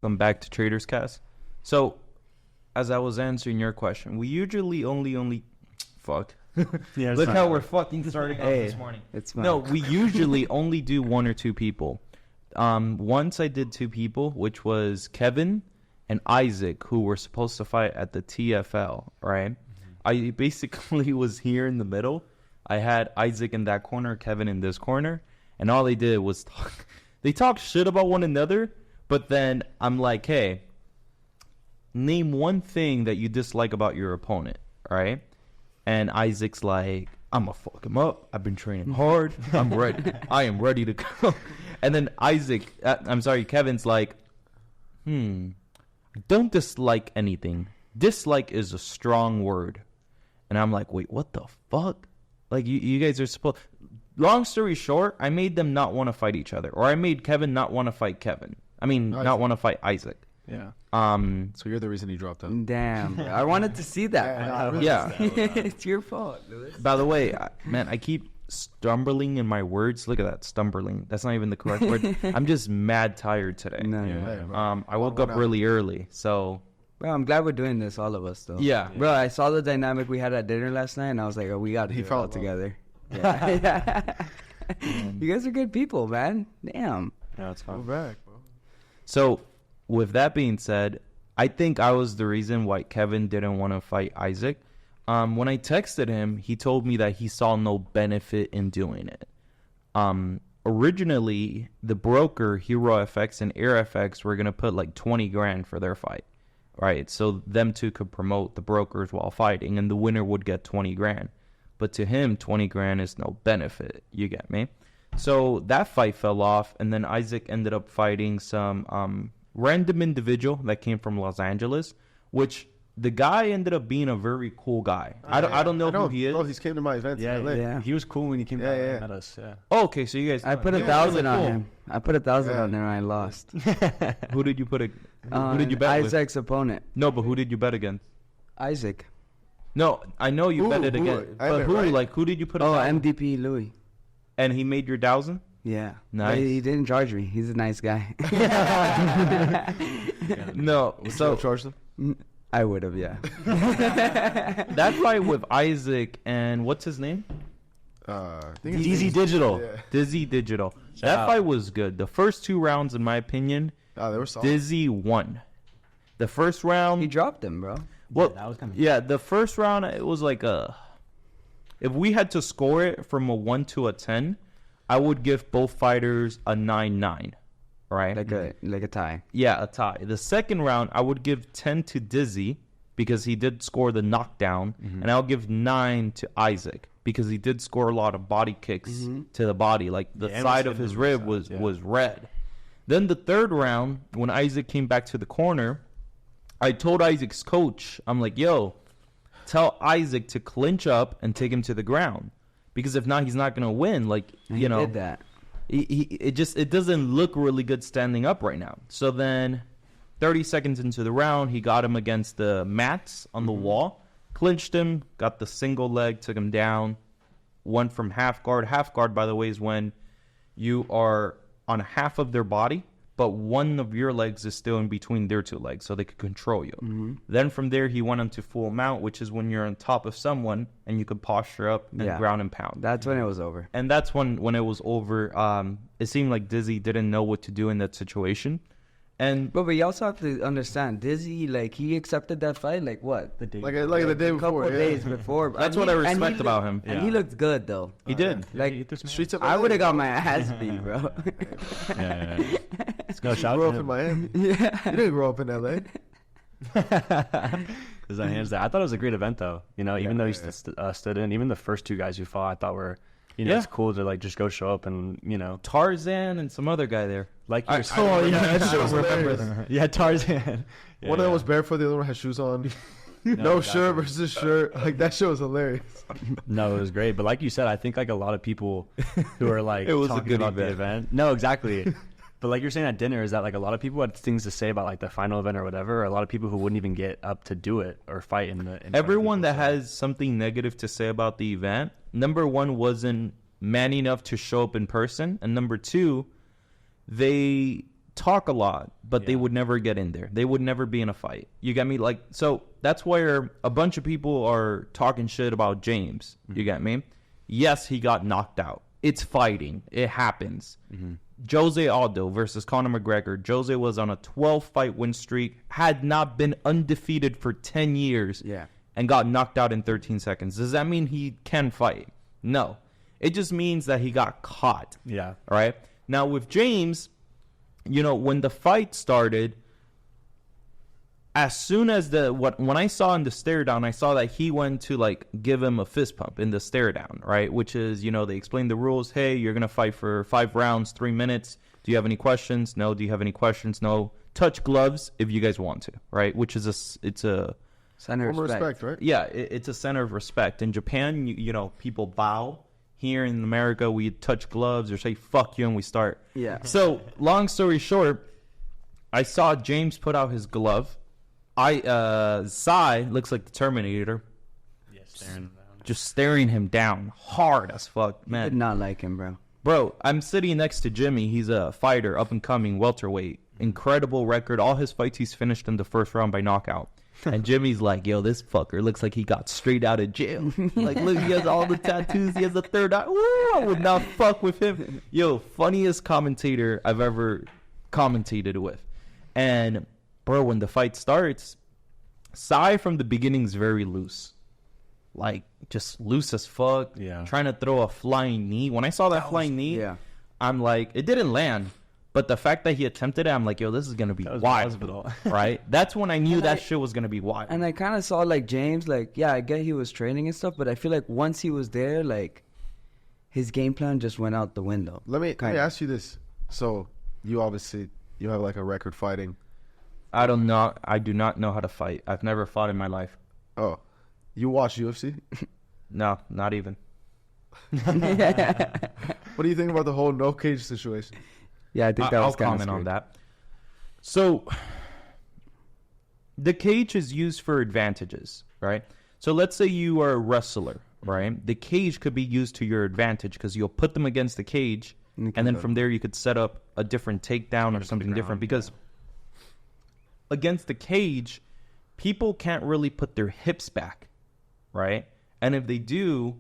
Welcome back to Traders Cast. So, as I was answering your question, we usually only fuck. Yeah, Look how we're fucking starting off this morning. No, we usually only do 1 or 2 people. Once I did 2 people, which was Kevin and Isaac, who were supposed to fight at the TFL, right? Mm-hmm. I basically was here in the middle. I had Isaac in that corner, Kevin in this corner, and all they did was talk. They talk shit about one another, but then I'm like, hey, name one thing that you dislike about your opponent, right? And Isaac's like, I'm going to fuck him up. I've been training hard. I'm ready. I am ready to go. And then Kevin's like, don't dislike anything. Dislike is a strong word. And I'm like, wait, what the fuck? Like, you guys are supposed... Long story short, I made them not want to fight each other. Or I made Kevin not want to fight Kevin. I mean, not want to fight Isaac. Yeah. So you're the reason he dropped out. Damn. I wanted to see that. Yeah. It's your fault, Lewis. By the way, man, I keep stumbling in my words. Look at that, stumbling. That's not even the correct word. I'm just mad tired today. I woke up really early, so... Bro, I'm glad we're doing this, all of us, though. Yeah. Bro, I saw the dynamic we had at dinner last night, and I was like, oh, we got to do it all together. Yeah. You guys are good people, man. Damn. Yeah, it's fun. We're back, bro. So, with that being said, I think I was the reason why Kevin didn't want to fight Isaac. When I texted him, he told me that he saw no benefit in doing it. Originally, the broker, Hero FX and Air FX, were going to put like 20 grand for their fight. Right? So them two could promote the brokers while fighting, and the winner would get 20 grand. But to him, 20 grand is no benefit. You get me? So that fight fell off, and then Isaac ended up fighting some random individual that came from Los Angeles, which the guy ended up being a very cool guy. I don't know who he is. Oh, he came to my event in LA. Yeah. He was cool when he came down and met us. Yeah. Oh, okay, so you guys... I put 1,000 on him. I put 1,000 on there and I lost. Who did you put who did you bet with? Isaac's opponent. No, but who did you bet against? Isaac. No, I know you bet it against. But who? Right? Like, who did you put Oh, MDP Louis. And he made your 1,000? Yeah. Nice. He didn't charge me. He's a nice guy. No. So charge them? I would have, yeah. That fight with Isaac and what's his name? Dizzy Digital. Yeah. Dizzy Digital. That fight was good. The first 2 rounds, in my opinion, they were solid. Dizzy won. The first round... He dropped him, bro. Well, that was coming. Yeah, the first round, it was like if we had to score it from a 1 to a 10, I would give both fighters a 9-9, right? Like a tie. Yeah, a tie. The second round, I would give 10 to Dizzy because he did score the knockdown, and I'll give 9 to Isaac because he did score a lot of body kicks to the body. Like the side of his rib was red. Then the third round, when Isaac came back to the corner, I told Isaac's coach, I'm like, yo, tell Isaac to clinch up and take him to the ground. Because if not, he's not going to win. Like, you know. He did that. It doesn't look really good standing up right now. So then 30 seconds into the round, he got him against the mats on the wall, clinched him, got the single leg, took him down, went from half guard. Half guard, by the way, is when you are on half of their body, but one of your legs is still in between their 2 legs, so they could control you. Then from there, he went into full mount, which is when you're on top of someone and you could posture up and ground and pound. That's when it was over. And that's when it was over. It seemed like Dizzy didn't know what to do in that situation. But you also have to understand, Dizzy, like, he accepted that fight, like, what? The day the day before. A couple days before. That's what I respect about him. And he looked good, though. He did. Like, Streets of I would have got my ass beat, bro. Yeah. Let's go shout grew out up to in him. Miami. Yeah. You didn't grow up in LA. His hands down. I thought it was a great event, though. You know, even though he stood in, even the first 2 guys who fought, I thought were, it's cool to like just go show up and Tarzan and some other guy there. Like you yeah, Tarzan. Yeah, one of them was barefoot, the other one had shoes on. No shirt versus shirt. Like, that shit was hilarious. No, it was great. But like you said, I think like a lot of people who are like it was talking a good about event. the event. No, exactly. But like you're saying at dinner, is that like a lot of people had things to say about like the final event or whatever, or a lot of people who wouldn't even get up to do it or fight in the. Everyone that has something negative to say about the event, number 1, wasn't man enough to show up in person, and number 2, they talk a lot, but they would never get in there. They would never be in a fight. You get me? Like, so that's where a bunch of people are talking shit about James. You get me? Yes, he got knocked out. It's fighting. It happens. Jose Aldo versus Conor McGregor. Jose was on a 12-fight win streak, had not been undefeated for 10 years, and got knocked out in 13 seconds. Does that mean he can fight? No. It just means that he got caught. Yeah. All right? Now, with James, you know, when the fight started, as soon as when I saw in the stare down, I saw that he went to like give him a fist pump in the stare down, right? Which is, you know, they explained the rules. Hey, you're gonna fight for 5 rounds, 3 minutes. Do you have any questions? No. Do you have any questions? No. Touch gloves if you guys want to, right? Which is it's a center of respect, right? Yeah, it's a center of respect. In Japan, you know, people bow. Here in America, we touch gloves or say "fuck you" and we start. Yeah. So long story short, I saw James put out his glove. Sai looks like the Terminator. Yeah, staring him down. Just staring him down hard as fuck, man. Did not like him, bro. Bro, I'm sitting next to Jimmy. He's a fighter, up and coming, welterweight. Incredible record. All his fights he's finished in the first round by knockout. And Jimmy's like, yo, this fucker looks like he got straight out of jail. Like, look, he has all the tattoos. He has a third eye. Woo, I would not fuck with him. Yo, funniest commentator I've ever commentated with. And, bro, when the fight starts, Sai from the beginning is very loose. Like, just loose as fuck. Yeah. Trying to throw a flying knee. When I saw that flying knee, I'm like, it didn't land. But the fact that he attempted it, I'm like, yo, this is going to be wild. Right? That's when I knew that shit was going to be wild. And I kind of saw, like, James, like, yeah, I get he was training and stuff, but I feel like once he was there, like, his game plan just went out the window. Let me ask you this. So, you obviously, you have, like, a record fighting. I do not know how to fight. I've never fought in my life. Oh. You watch UFC? No, not even. What do you think about the whole no cage situation? Yeah, I think that was kind of comment on that. So, the cage is used for advantages, right? So, let's say you are a wrestler, right? The cage could be used to your advantage because you'll put them against the cage, and then from there you could set up a different takedown or something different. Because against the cage, people can't really put their hips back, right? And if they do,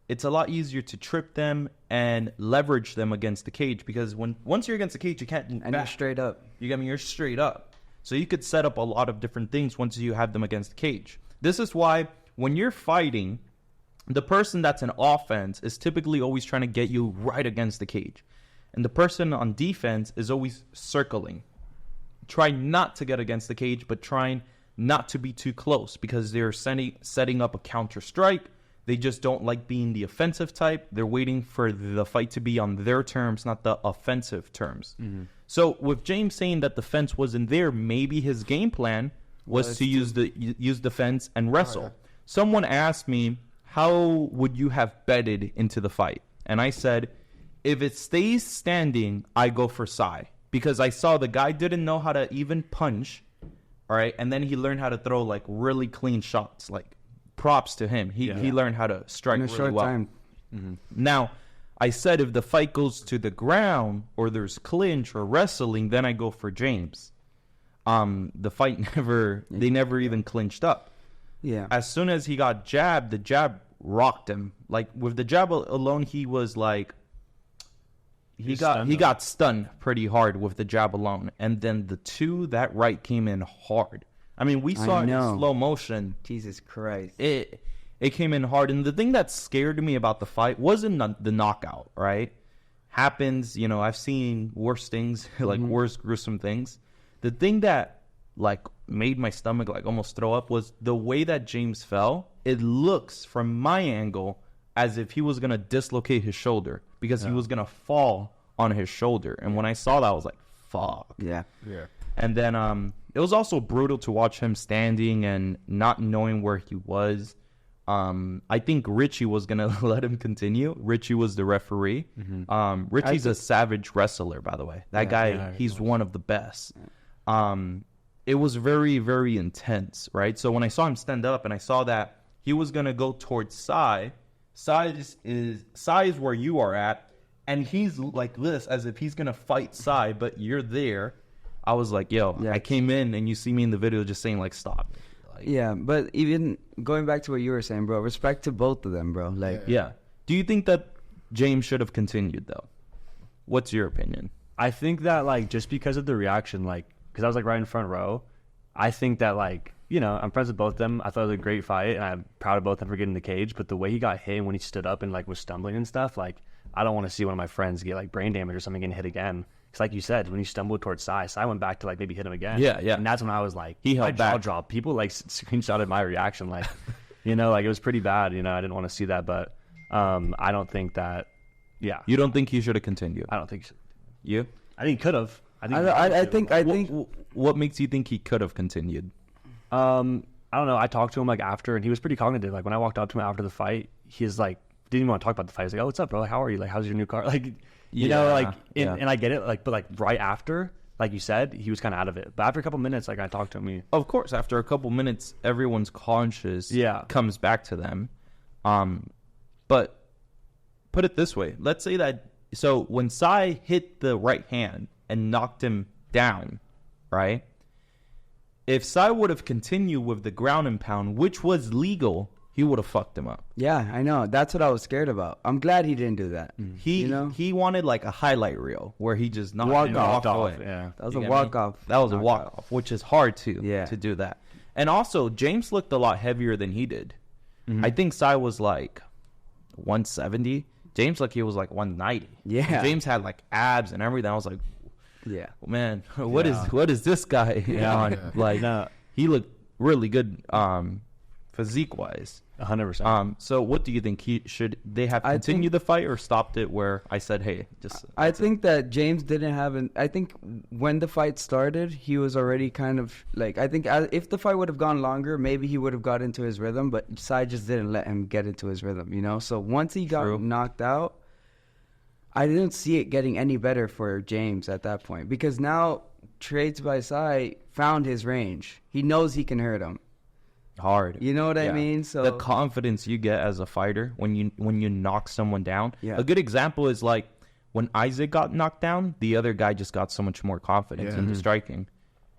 it's a lot easier to trip them and leverage them against the cage because once you're against the cage, you can't move back. You're straight up. You get me? You're straight up. So you could set up a lot of different things once you have them against the cage. This is why when you're fighting, the person that's in offense is typically always trying to get you right against the cage. And the person on defense is always circling. Try not to get against the cage, but trying not to be too close because they're setting up a counter strike. They just don't like being the offensive type. They're waiting for the fight to be on their terms, not the offensive terms. Mm-hmm. So with James saying that the fence wasn't there, maybe his game plan was to use the fence and wrestle. Oh, yeah. Someone asked me, how would you have betted into the fight? And I said, if it stays standing, I go for Sai. Because I saw the guy didn't know how to even punch. All right. And then he learned how to throw like really clean shots. Like props to him. He learned how to strike really well. In a short time. Mm-hmm. Now, I said if the fight goes to the ground or there's clinch or wrestling, then I go for James. The fight they never even clinched up. Yeah. As soon as he got jabbed, the jab rocked him. Like with the jab alone, he was like, he got stunned pretty hard with the jab alone. And then that right came in hard. I mean, we saw it in slow motion. Jesus Christ. It came in hard. And the thing that scared me about the fight wasn't the knockout, right? Happens, I've seen worse things, like worse gruesome things. The thing that made my stomach almost throw up was the way that James fell. It looks from my angle as if he was going to dislocate his shoulder because he was going to fall on his shoulder. And when I saw that, I was like, fuck. Yeah. Yeah. And then it was also brutal to watch him standing and not knowing where he was. I think Richie was going to let him continue. Richie was the referee. Mm-hmm. Richie's a savage wrestler, by the way. That guy, he's one of the best. It was very, very intense, right? So when I saw him stand up and I saw that he was going to go towards Sai is where you are at, and he's like this as if he's going to fight Sai, but you're there. I was like, yo, I came in and you see me in the video just saying like, stop. Like, yeah, but even going back to what you were saying, bro, respect to both of them, bro. Like, yeah. Do you think that James should have continued though? What's your opinion? I think that like just because of the reaction, like because I was like right in front row, I think that like, you know, I'm friends with both of them. I thought it was a great fight, and I'm proud of both of them for getting in the cage. But the way he got hit when he stood up and like was stumbling and stuff, like I don't want to see one of my friends get like brain damage or something getting hit again. Because like you said, when he stumbled towards Sai went back to like maybe hit him again. Yeah, yeah. And that's when I was like, he held back. Jaw dropped. People like screenshotted my reaction, like, you know, like it was pretty bad. You know, I didn't want to see that, but I don't think that. Yeah. You don't think he should have continued? I don't think. You? I think he could have. I think. What makes you think he could have continued? I don't know. I talked to him like after, and he was pretty cognitive. Like when I walked up to him after the fight, he's like didn't even want to talk about the fight. He's like, "Oh, what's up, bro? Like, how are you? Like, how's your new car?" Like, you know, like, and I get it. Like, but like right after, like you said, he was kind of out of it. But after a couple minutes, like I talked to him. Of course, after a couple minutes, everyone's conscious comes back to them. But put it this way: let's say that. So when Sai hit the right hand and knocked him down, right? If Sai would have continued with the ground and pound, which was legal, he would have fucked him up. Yeah, I know. That's what I was scared about. I'm glad he didn't do that. He wanted like a highlight reel where he just walked off. Yeah, that was a walk off. That was a walk off, which is hard to do that. And also, James looked a lot heavier than he did. I think Sai was like 170. James he was like 190. Yeah, and James had like abs and everything. I was like, yeah, man, what is this guy on? Yeah. Like, he looked really good, physique wise. 100%. So what do you think? They have continued the fight or stopped it where I said, hey, just. I think that James didn't have I think when the fight started, he was already kind of like, I think if the fight would have gone longer, maybe he would have got into his rhythm, but Sai just didn't let him get into his rhythm, you know? So once he got knocked out, I didn't see it getting any better for James at that point because now Trades by Sai found his range. He knows he can hurt him. Hard. You know what I mean? So the confidence you get as a fighter when you knock someone down. Yeah. A good example is like when Isaac got knocked down, the other guy just got so much more confidence into striking.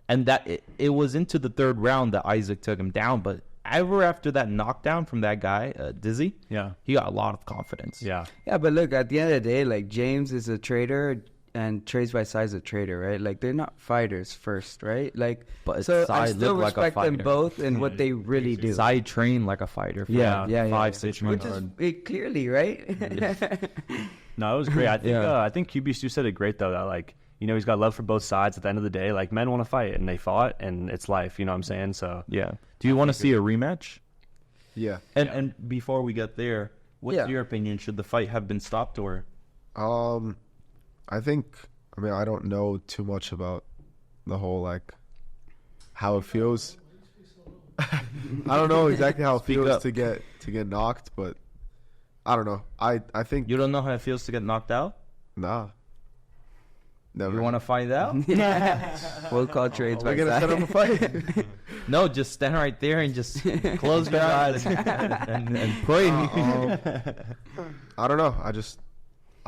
And that it was into the third round that Isaac took him down, but ever after that knockdown from that guy, Dizzy, he got a lot of confidence. Yeah, but look, at the end of the day, like James is a trader and Trades by Sai is a trader, right? Like they're not fighters first, right? Like, but so Sai I still respect them both in what they really do. Sai trained like a fighter for 5-6 months. Which is it clearly, right? No, it was great. I think QB2 said it great though. That like, you know, he's got love for both sides. At the end of the day, like men want to fight and they fought, and it's life. You know what I'm saying? So yeah. Do you want to see a rematch? Yeah. And before we get there, what's your opinion? Should the fight have been stopped or? I mean, I don't know too much about the whole, like, how it feels. I don't know exactly how it feels to get knocked, but I don't know. I think... You don't know how it feels to get knocked out? Nah. Never. You want to find out? We'll call Trades by Sai. We're going to set up a fight? No, just stand right there and just close your eyes and pray. I don't know.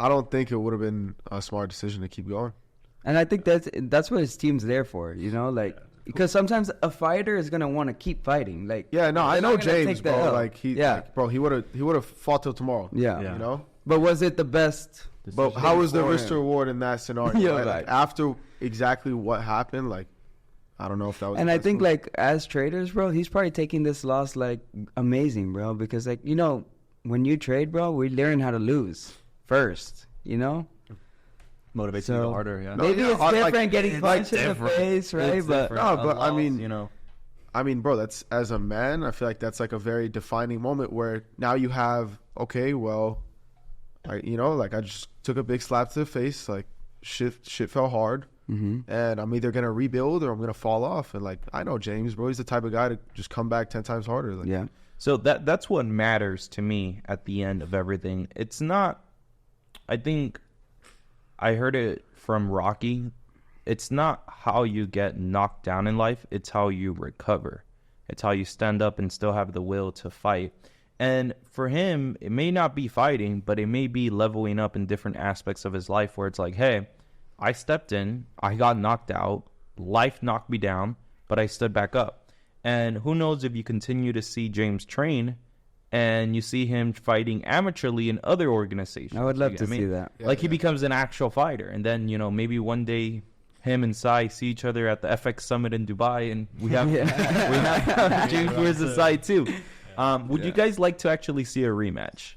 I don't think it would have been a smart decision to keep going. And I think that's what his team's there for, you know, like because sometimes a fighter is gonna want to keep fighting. Like I know James, bro. Like he would have fought till tomorrow. Yeah, you know. But was it the best? But how was the risk to reward in that scenario? Right. After exactly what happened, like I don't know if that was. And I think like as traders, bro, he's probably taking this loss like amazing, bro, because like you know when you trade, bro, we learn how to lose first, you know? Motivates you to go harder, yeah. Maybe it's different getting punched in the face, right? But I mean, you know. I mean, bro, that's as a man, I feel like that's like a very defining moment where now you have, okay, well, I just took a big slap to the face, like shit fell hard, and I'm either gonna rebuild or I'm gonna fall off. And like I know James, bro, he's the type of guy to just come back 10 times harder. Like, yeah. So that's what matters to me at the end of everything. It's not. I think I heard it from Rocky. It's not how you get knocked down in life. It's how you recover. It's how you stand up and still have the will to fight. And for him, it may not be fighting, but it may be leveling up in different aspects of his life where it's like, hey, I stepped in, I got knocked out. life knocked me down, but I stood back up. And who knows if you continue to see James train and you see him fighting amateurly in other organizations. I would love to see that. Like he becomes an actual fighter. And then, maybe one day him and Sai see each other at the FX Summit in Dubai, and we have, we have James versus Sai too. Would you guys like to actually see a rematch?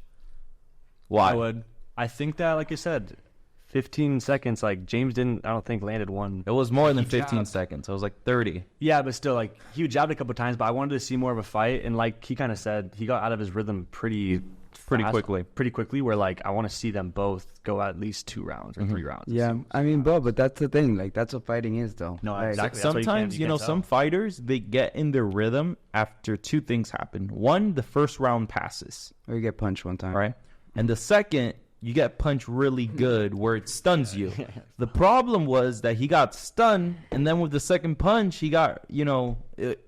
Why? I would. I think that, like you said, 15 seconds, like James I don't think landed one. It was more than 15 seconds. It was like 30. Yeah, but still, like, he jabbed a couple times, but I wanted to see more of a fight. And like he kind of said, he got out of his rhythm pretty quickly, where like I want to see them both go at least 2 rounds or 3 rounds. Yeah, I mean, bro, but that's the thing. Like, that's what fighting is, though. No, like, exactly. Sometimes, some fighters, they get in their rhythm after 2 things happen. One, the first round passes. Or you get punched one time. Right? And the second, you get punched really good where it stuns you. The problem was that he got stunned, and then with the second punch, he got, it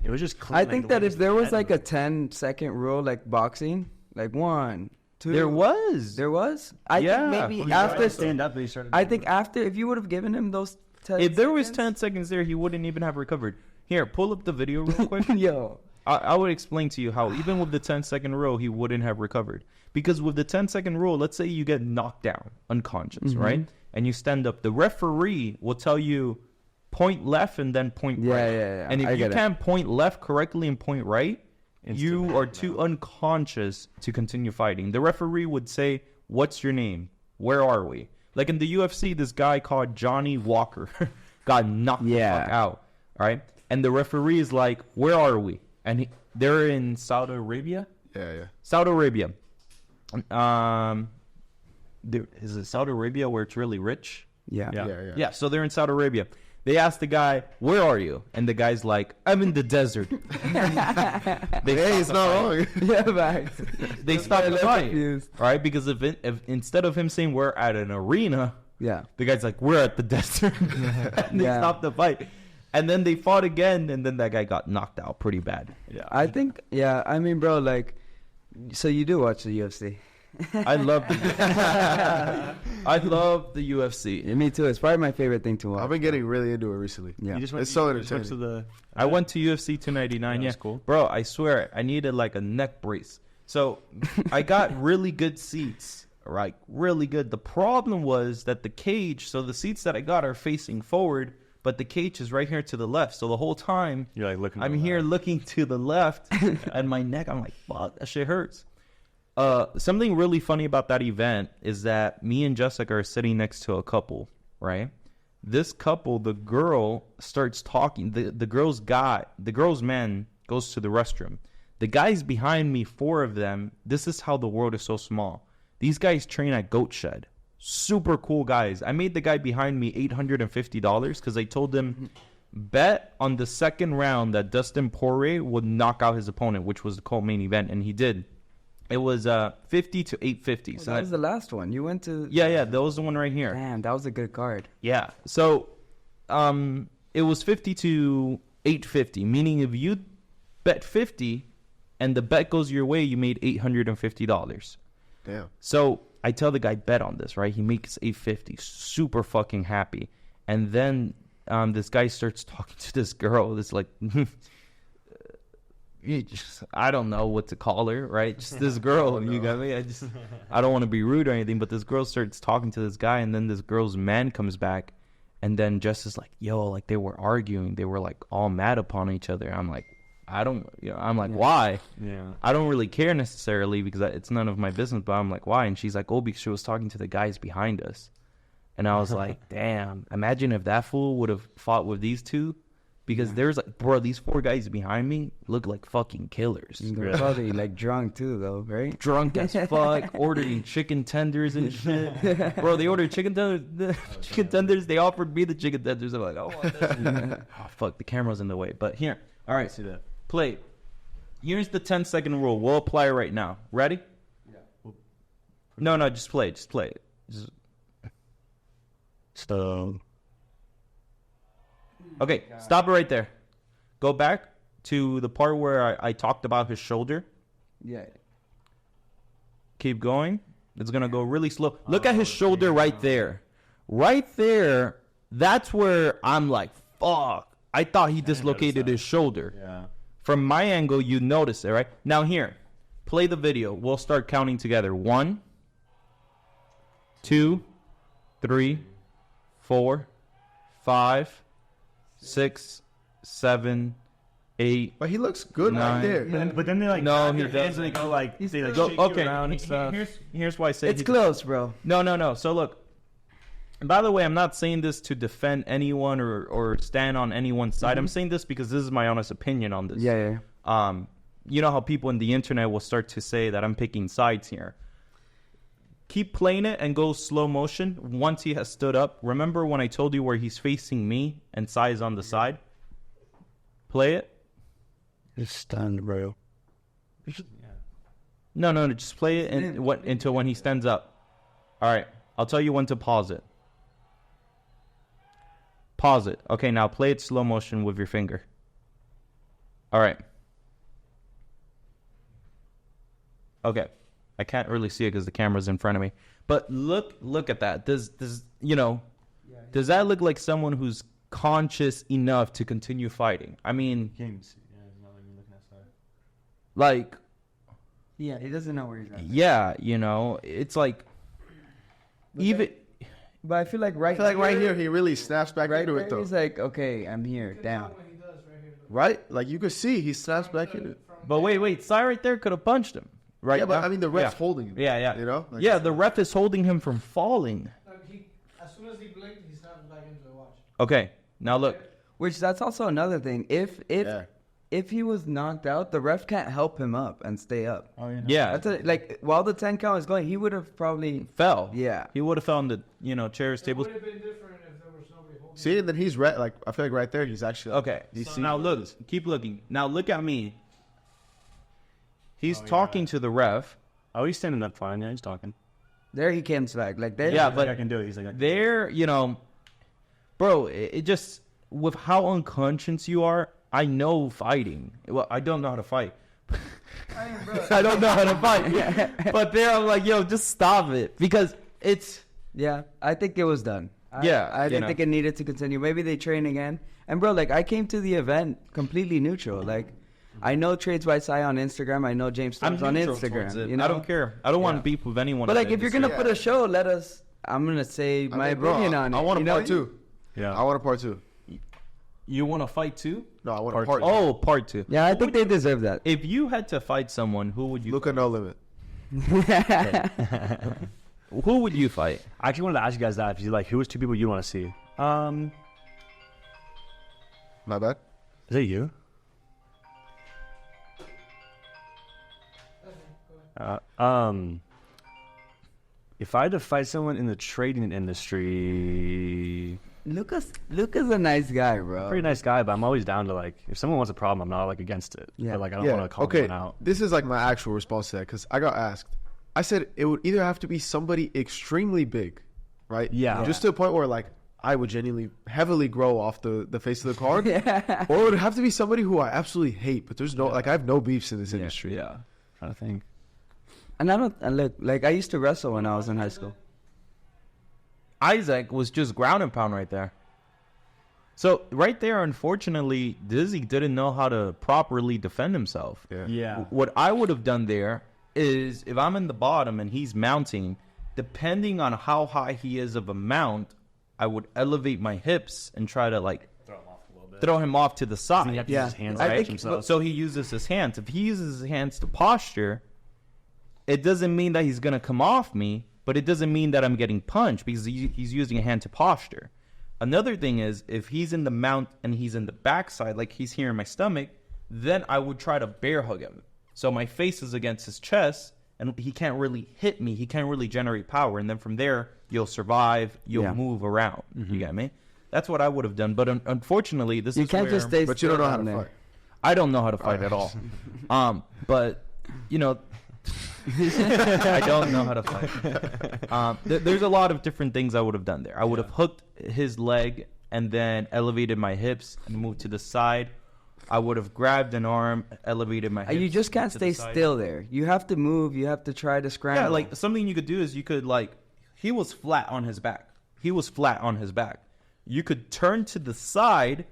was just clean. I think that if there was like a 10-second rule, like boxing, like 1, 2. There was? I think maybe after stand up, he started. I think after, if you would have given him those 10 if there was 10 seconds there, he wouldn't even have recovered. Here, pull up the video real quick. Yo. I would explain to you how even with the 10-second rule, he wouldn't have recovered. Because with the 10-second rule, let's say you get knocked down, unconscious, right? And you stand up. The referee will tell you point left and then point right. Yeah. And if you can't point left correctly and point right, you are too unconscious to continue fighting. The referee would say, "What's your name? Where are we?" Like in the UFC, this guy called Johnny Walker got knocked the fuck out, right? And the referee is like, "Where are we?" And they're in Saudi Arabia. Yeah. Saudi Arabia. Is it Saudi Arabia where it's really rich? Yeah. So they're in Saudi Arabia. They asked the guy, "Where are you?" And the guy's like, "I'm in the desert." It's not wrong. They stopped the fight, right? Because if instead of him saying we're at an arena, the guy's like, "We're at the desert," and they stopped the fight. And then they fought again, and then that guy got knocked out pretty bad. Yeah, I think. Yeah, I mean, bro, like, so you do watch the UFC? I love the UFC. Yeah, me too. It's probably my favorite thing to watch. I've been getting really into it recently. Yeah, it's so entertaining. I went to UFC 299. Yeah, cool. Bro, I swear I needed like a neck brace. So I got really good seats, right? Really good. The problem was that the cage. So the seats that I got are facing forward, but the cage is right here to the left. So the whole time you're like looking. I'm here looking to the left, and my neck. I'm like, fuck, that shit hurts. Something really funny about that event is that me and Jessica are sitting next to a couple, right? This couple, the girl starts talking. The girl's man goes to the restroom. The guys behind me, 4 of them, this is how the world is so small. These guys train at Goat Shed. Super cool guys. I made the guy behind me $850 because I told him, bet on the second round that Dustin Poirier would knock out his opponent, which was the co-main event, and he did. It was 50 to 850. So that was the last one. You went to... Yeah, that was the one right here. Damn, that was a good card. Yeah. So it was 50 to 850, meaning if you bet 50 and the bet goes your way, you made $850. Damn. So I tell the guy, bet on this, right? He makes 850, super fucking happy. And then this guy starts talking to this girl. It's like... I don't know what to call her, right? Just this girl, you got me? I don't want to be rude or anything, but this girl starts talking to this guy, and then this girl's man comes back, and then Jess is like, yo, like they were arguing. They were like all mad upon each other. I'm like, why? Yeah. I don't really care necessarily because it's none of my business, but I'm like, why? And she's like, oh, because she was talking to the guys behind us. And I was like, damn, imagine if that fool would have fought with these two. Because there's like, bro, these 4 guys behind me look like fucking killers. They're probably like drunk too, though, right? Drunk as fuck, ordering chicken tenders and shit. Bro, they ordered chicken tenders. They offered me the chicken tenders. I'm like, oh, fuck, the camera's in the way. But here, all right, see that. Play. Here's the 10-second rule. We'll apply it right now. Ready? Yeah. No, just play. Just play it. Okay, stop it right there. Go back to the part where I talked about his shoulder. Yeah. Keep going. It's going to go really slow. Look at his shoulder right there. Right there, that's where I'm like, fuck. I thought he dislocated his shoulder. Yeah. From my angle, you notice it, right? Now here, play the video. We'll start counting together. 1, 2, 3, 4, 5, 6, 7, 8. But he looks good right there. But then they like No, he their hands and they go like they like shake you Okay, around and stuff. here's why I say It's close, bro. No. So look, and by the way, I'm not saying this to defend anyone or stand on anyone's side. I'm saying this because this is my honest opinion on this. Yeah. You know how people in the internet will start to say that I'm picking sides here. Keep playing it and go slow motion. Once he has stood up, remember when I told you where he's facing me and Sai is on the side? Play it. It's stunned, bro. No, just play it until when he stands up. All right, I'll tell you when to pause it. Pause it. Okay, now play it slow motion with your finger. All right. Okay. I can't really see it because the camera's in front of me. But look at that. Does that look like someone who's conscious enough to continue fighting? I mean, Can't even see. Yeah, it's not like me looking outside. like, Yeah, he doesn't know where he's at. yeah, it's like, even. But I feel like right here he really snaps back right into there, it though. he's like, okay, I'm here, down. Right? Like you could see he snaps back into it. But wait, Sai right there could have punched him. Right? Yeah, but now. I mean the ref's holding him. Yeah. You know? Like, Yeah, the ref is holding him from falling. As soon as he blinked, he snapped back into the watch. Okay, now look. Which that's also another thing. If Yeah. if he was knocked out, the ref can't help him up and stay up. Oh yeah. Yeah, Like while the 10 count is going, he would have probably fell. Yeah. He would have fell on the, chairs, It tables. would have been different if there was nobody holding. See, and then he's like I feel like right there he's actually Okay, so now look, keep looking. Now look at me. He's talking to the ref. Oh, he's standing up fine. Yeah, he's talking. there he came back. Like there. Yeah, He's but like, I can do it. He's like, there, bro, it just, with how unconscious you are, I know fighting. Well, I don't know how to fight. I don't know how to fight. But there, I'm like, yo, just stop it. Because it's... Yeah, I think it was done. Yeah, I didn't think it needed to continue. Maybe they train again. And bro, like I came to the event completely neutral. Like I know Trades by Sai on Instagram. I know James I'm Storms on neutral towards Instagram. it. You know? I don't care. I don't want to beef with anyone. But in like the if you're gonna industry. put a show, let us. I'm gonna say my bro, opinion on it. I want a you know? part 2. yeah. I want a part 2. You want to fight too? No, I want Part a part 2. Oh, part 2. Yeah, I think they deserve that. If you had to fight someone, who would you? Luka No Limit. Who would you fight? I actually wanted to ask you guys that. If you like, who was 2 people you want to see? My bad. Is it you? If I had to fight someone in the trading industry, Luca's a nice guy, bro. pretty nice guy, but I'm always down to like, if someone wants a problem, I'm not like against it. Yeah. But like, I don't want to call okay. someone out. This is like my actual response to that because I got asked. I said it would either have to be somebody extremely big, right? Yeah. Just to a point where like I would genuinely heavily grow off the face of the card, Yeah. or it would have to be somebody who I absolutely hate. But there's no like I have no beefs in this industry. Yeah. Trying to think. And I don't and look like I used to wrestle when I was in high school. Isaac was just ground and pound right there. So right there, unfortunately, Dizzy didn't know how to properly defend himself. Yeah. Yeah. What I would have done there is if I'm in the bottom and he's mounting, depending on how high he is of a mount, I would elevate my hips and try to like Throw him off a little bit. throw him off to the side. You have to Yeah. use his hands I to think- catch himself. So he uses his hands. If he uses his hands to posture, it doesn't mean that he's going to come off me, but it doesn't mean that I'm getting punched because he's using a hand to posture. Another thing is if he's in the mount and he's in the backside, like he's here in my stomach, then I would try to bear hug him. So my face is against his chest and he can't really hit me. He can't really generate power. And then from there, you'll survive. You'll Yeah. move around. You get me? That's what I would have done. But unfortunately, this You is can't where just stay But you don't know how to down there. fight. I don't know how to fight at all. But, I don't know how to fight. There's a lot of different things I would have done there. I would have hooked his leg and then elevated my hips and moved to the side. I would have grabbed an arm, elevated my hips. You just can't to the stay side. still there. You have to move. You have to try to scramble. Yeah, like something you could do is you could he was flat on his back. you could turn to the side,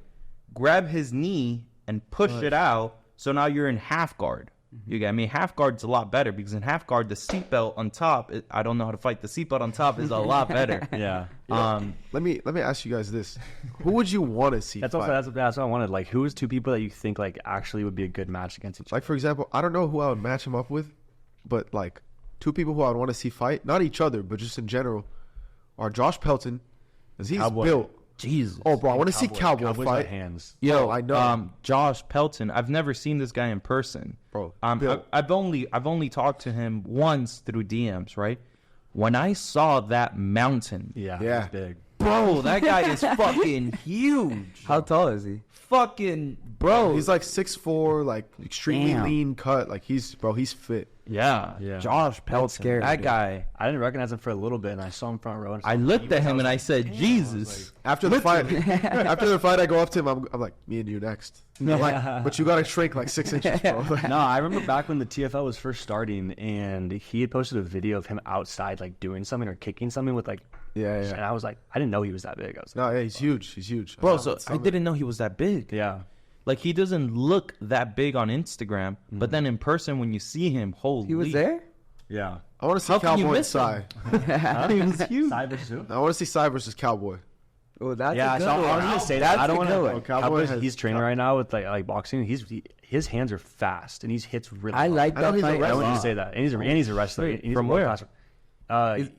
grab his knee, and push it out. So now you're in half guard. You get me? Half guard's a lot better because in half guard, the seatbelt on top, I don't know how to fight. The seatbelt on top is a lot better. Yeah. Let me ask you guys this: who would you want to see? That's fight? also that's what I wanted. Like, who is two people that you think like actually would be a good match against each other? Like, for example, I don't know who I would match him up with, but like two people who I would want to see fight, not each other, but just in general, are Josh Pelton, because he's Cowboy. built. Jesus. Oh, bro, I want to see Cowboy Cowboys got fight. hands. Yo, I know. Josh Pelton. I've never seen this guy in person, Bro, I've only talked to him once through DMs, right? When I saw that mountain, Yeah, Yeah. he's big. bro, that guy is fucking huge. How tall is he? Fucking bro, He's like 6'4", like extremely Damn. lean cut. Like he's fit. yeah, Yeah. Josh Pelton. scary, that dude. guy. I didn't recognize him for a little bit, and I saw him front row. And I looked at him and I said, Jesus. After the fight, I go up to him. I'm like, me and you next. I'm like, but you gotta shrink like 6 inches, bro. Like, No, I remember back when the TFL was first starting, and he had posted a video of him outside, like doing something or kicking something with like. yeah. And I was like, I didn't know he was that big. I was like, No, yeah, he's huge. He's huge, Bro, so I didn't know he was that big. yeah. Like, he doesn't look that big on Instagram, but then in person, when you see him, holy. He was there? Yeah. I want to see How can you Cowboy and miss him? Cy. He was huge. Side versus who? I want to see Cy versus Cowboy. Oh, that's Yeah, a good so I was one. gonna say that. That's I don't a want good to. one. Cowboy has- He's training right now with like boxing. His hands are fast, and he hits really. I hard. like I know that he's a fight. I wrestler. want you to say that, and he's a wrestler. He's From a where? world-class-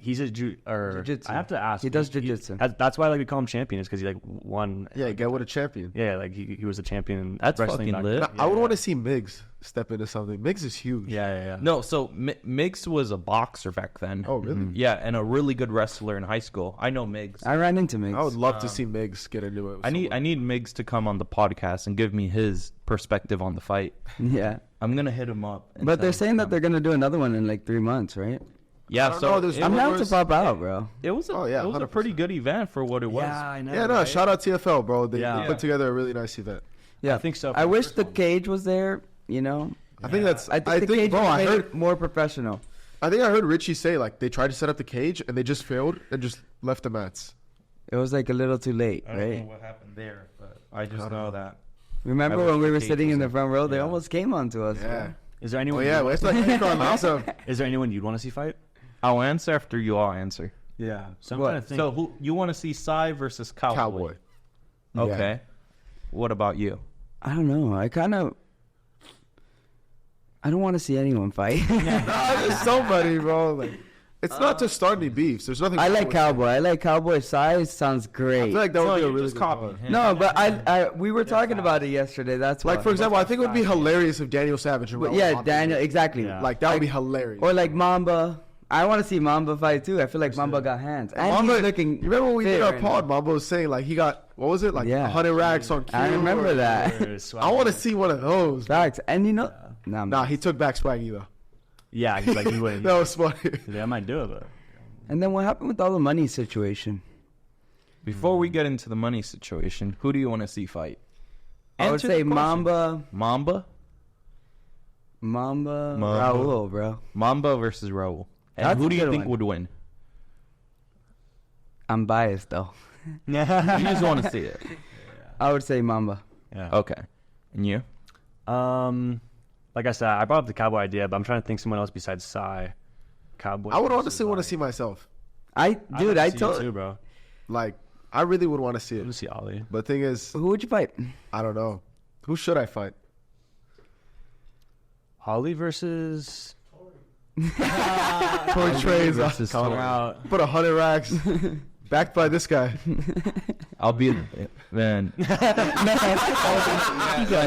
he's a Jiu-jitsu. I have to ask. He does jiu-jitsu. That's why like we call him champion, is because he like won. Yeah, get with a champion. Yeah, like he was a champion. That's wrestling fucking back lit. then. I would want to see Miggs step into something. Miggs is huge. Yeah. No, so Miggs was a boxer back then. Oh, really? Yeah, and a really good wrestler in high school. I know Miggs. I ran into me. I would love to see Miggs get into it. with I someone. need Miggs to come on the podcast and give me his perspective on the fight. Yeah. I'm gonna hit him up. and But tell they're him saying to that they're going to do another one in like 3 months, right? come. Yeah, I don't so know, there's it, I'm rumors- down to pop out, bro. it was a, Oh, yeah, it was a 100%. pretty good event for what it was. I know. Yeah, no, shout out TFL, bro. They Yeah. put together a really nice event. Yeah. I think so. I wish the cage was there, you know? I think that's. I think the cage bro, I made heard. it more professional. I think I heard Richie say like they tried to set up the cage and they just failed and just left the mats. It was like a little too late, I don't know right? what happened there, but I just know that. Remember I when wish we the were cage sitting was in the there. front row? They Yeah. almost came onto us. Yeah. bro. Is there Oh anyone? yeah, it's like awesome. Is there anyone you'd want to see fight? I'll answer after you all answer. Yeah. So I'm What? trying to think. So who you want to see Cy versus Cowboy? Cowboy. Okay. What about you? I don't know. I don't want to see anyone fight. There's somebody, bro. Like, it's not to start any beefs. There's nothing. I wrong like with Cowboy. I like Cowboy. Size sounds it. I great. feel like that would be a you're really just good copying fight. him. No, but we were talking about it yesterday. That's Like why. for example, I think it would be hilarious if Daniel Savage and But Raul yeah, Alonso- Daniel, exactly. Yeah. Like that would be hilarious. Or like Mamba. I want to see Mamba fight too. I feel like Mamba got hands. And Mamba, he's looking. you remember when we fit did our right pod? now. Mamba was saying like he got what was it like Yeah. 100 racks on cue. I remember that. I want to see one of those. Facts. And you know, Nah, he took back Swaggy though. Yeah, he's like he wouldn't. That was funny. Yeah, I might do it, but And then what happened with all the money situation? Before we get into the money situation, who do you want to see fight? I would Answer say the question. Mamba, Mamba Raul, bro. Mamba versus Raul. And That's who a do you good think one. would win? I'm biased though. You just want to see it. I would say Mamba. yeah. Okay. And you? Like I said, I brought up the Cowboy idea, but I'm trying to think someone else besides Cy. Cowboy. I would versus honestly want to Cy. see myself. I'd I like to see you told. too, bro. Like I really would want to see I want to it. see Ali. But the thing is, Who would you fight? I don't know. Who should I fight? Holly versus Tory Trades versus coming Tory. out. put 100 racks backed by this guy. I'll be man. Yeah,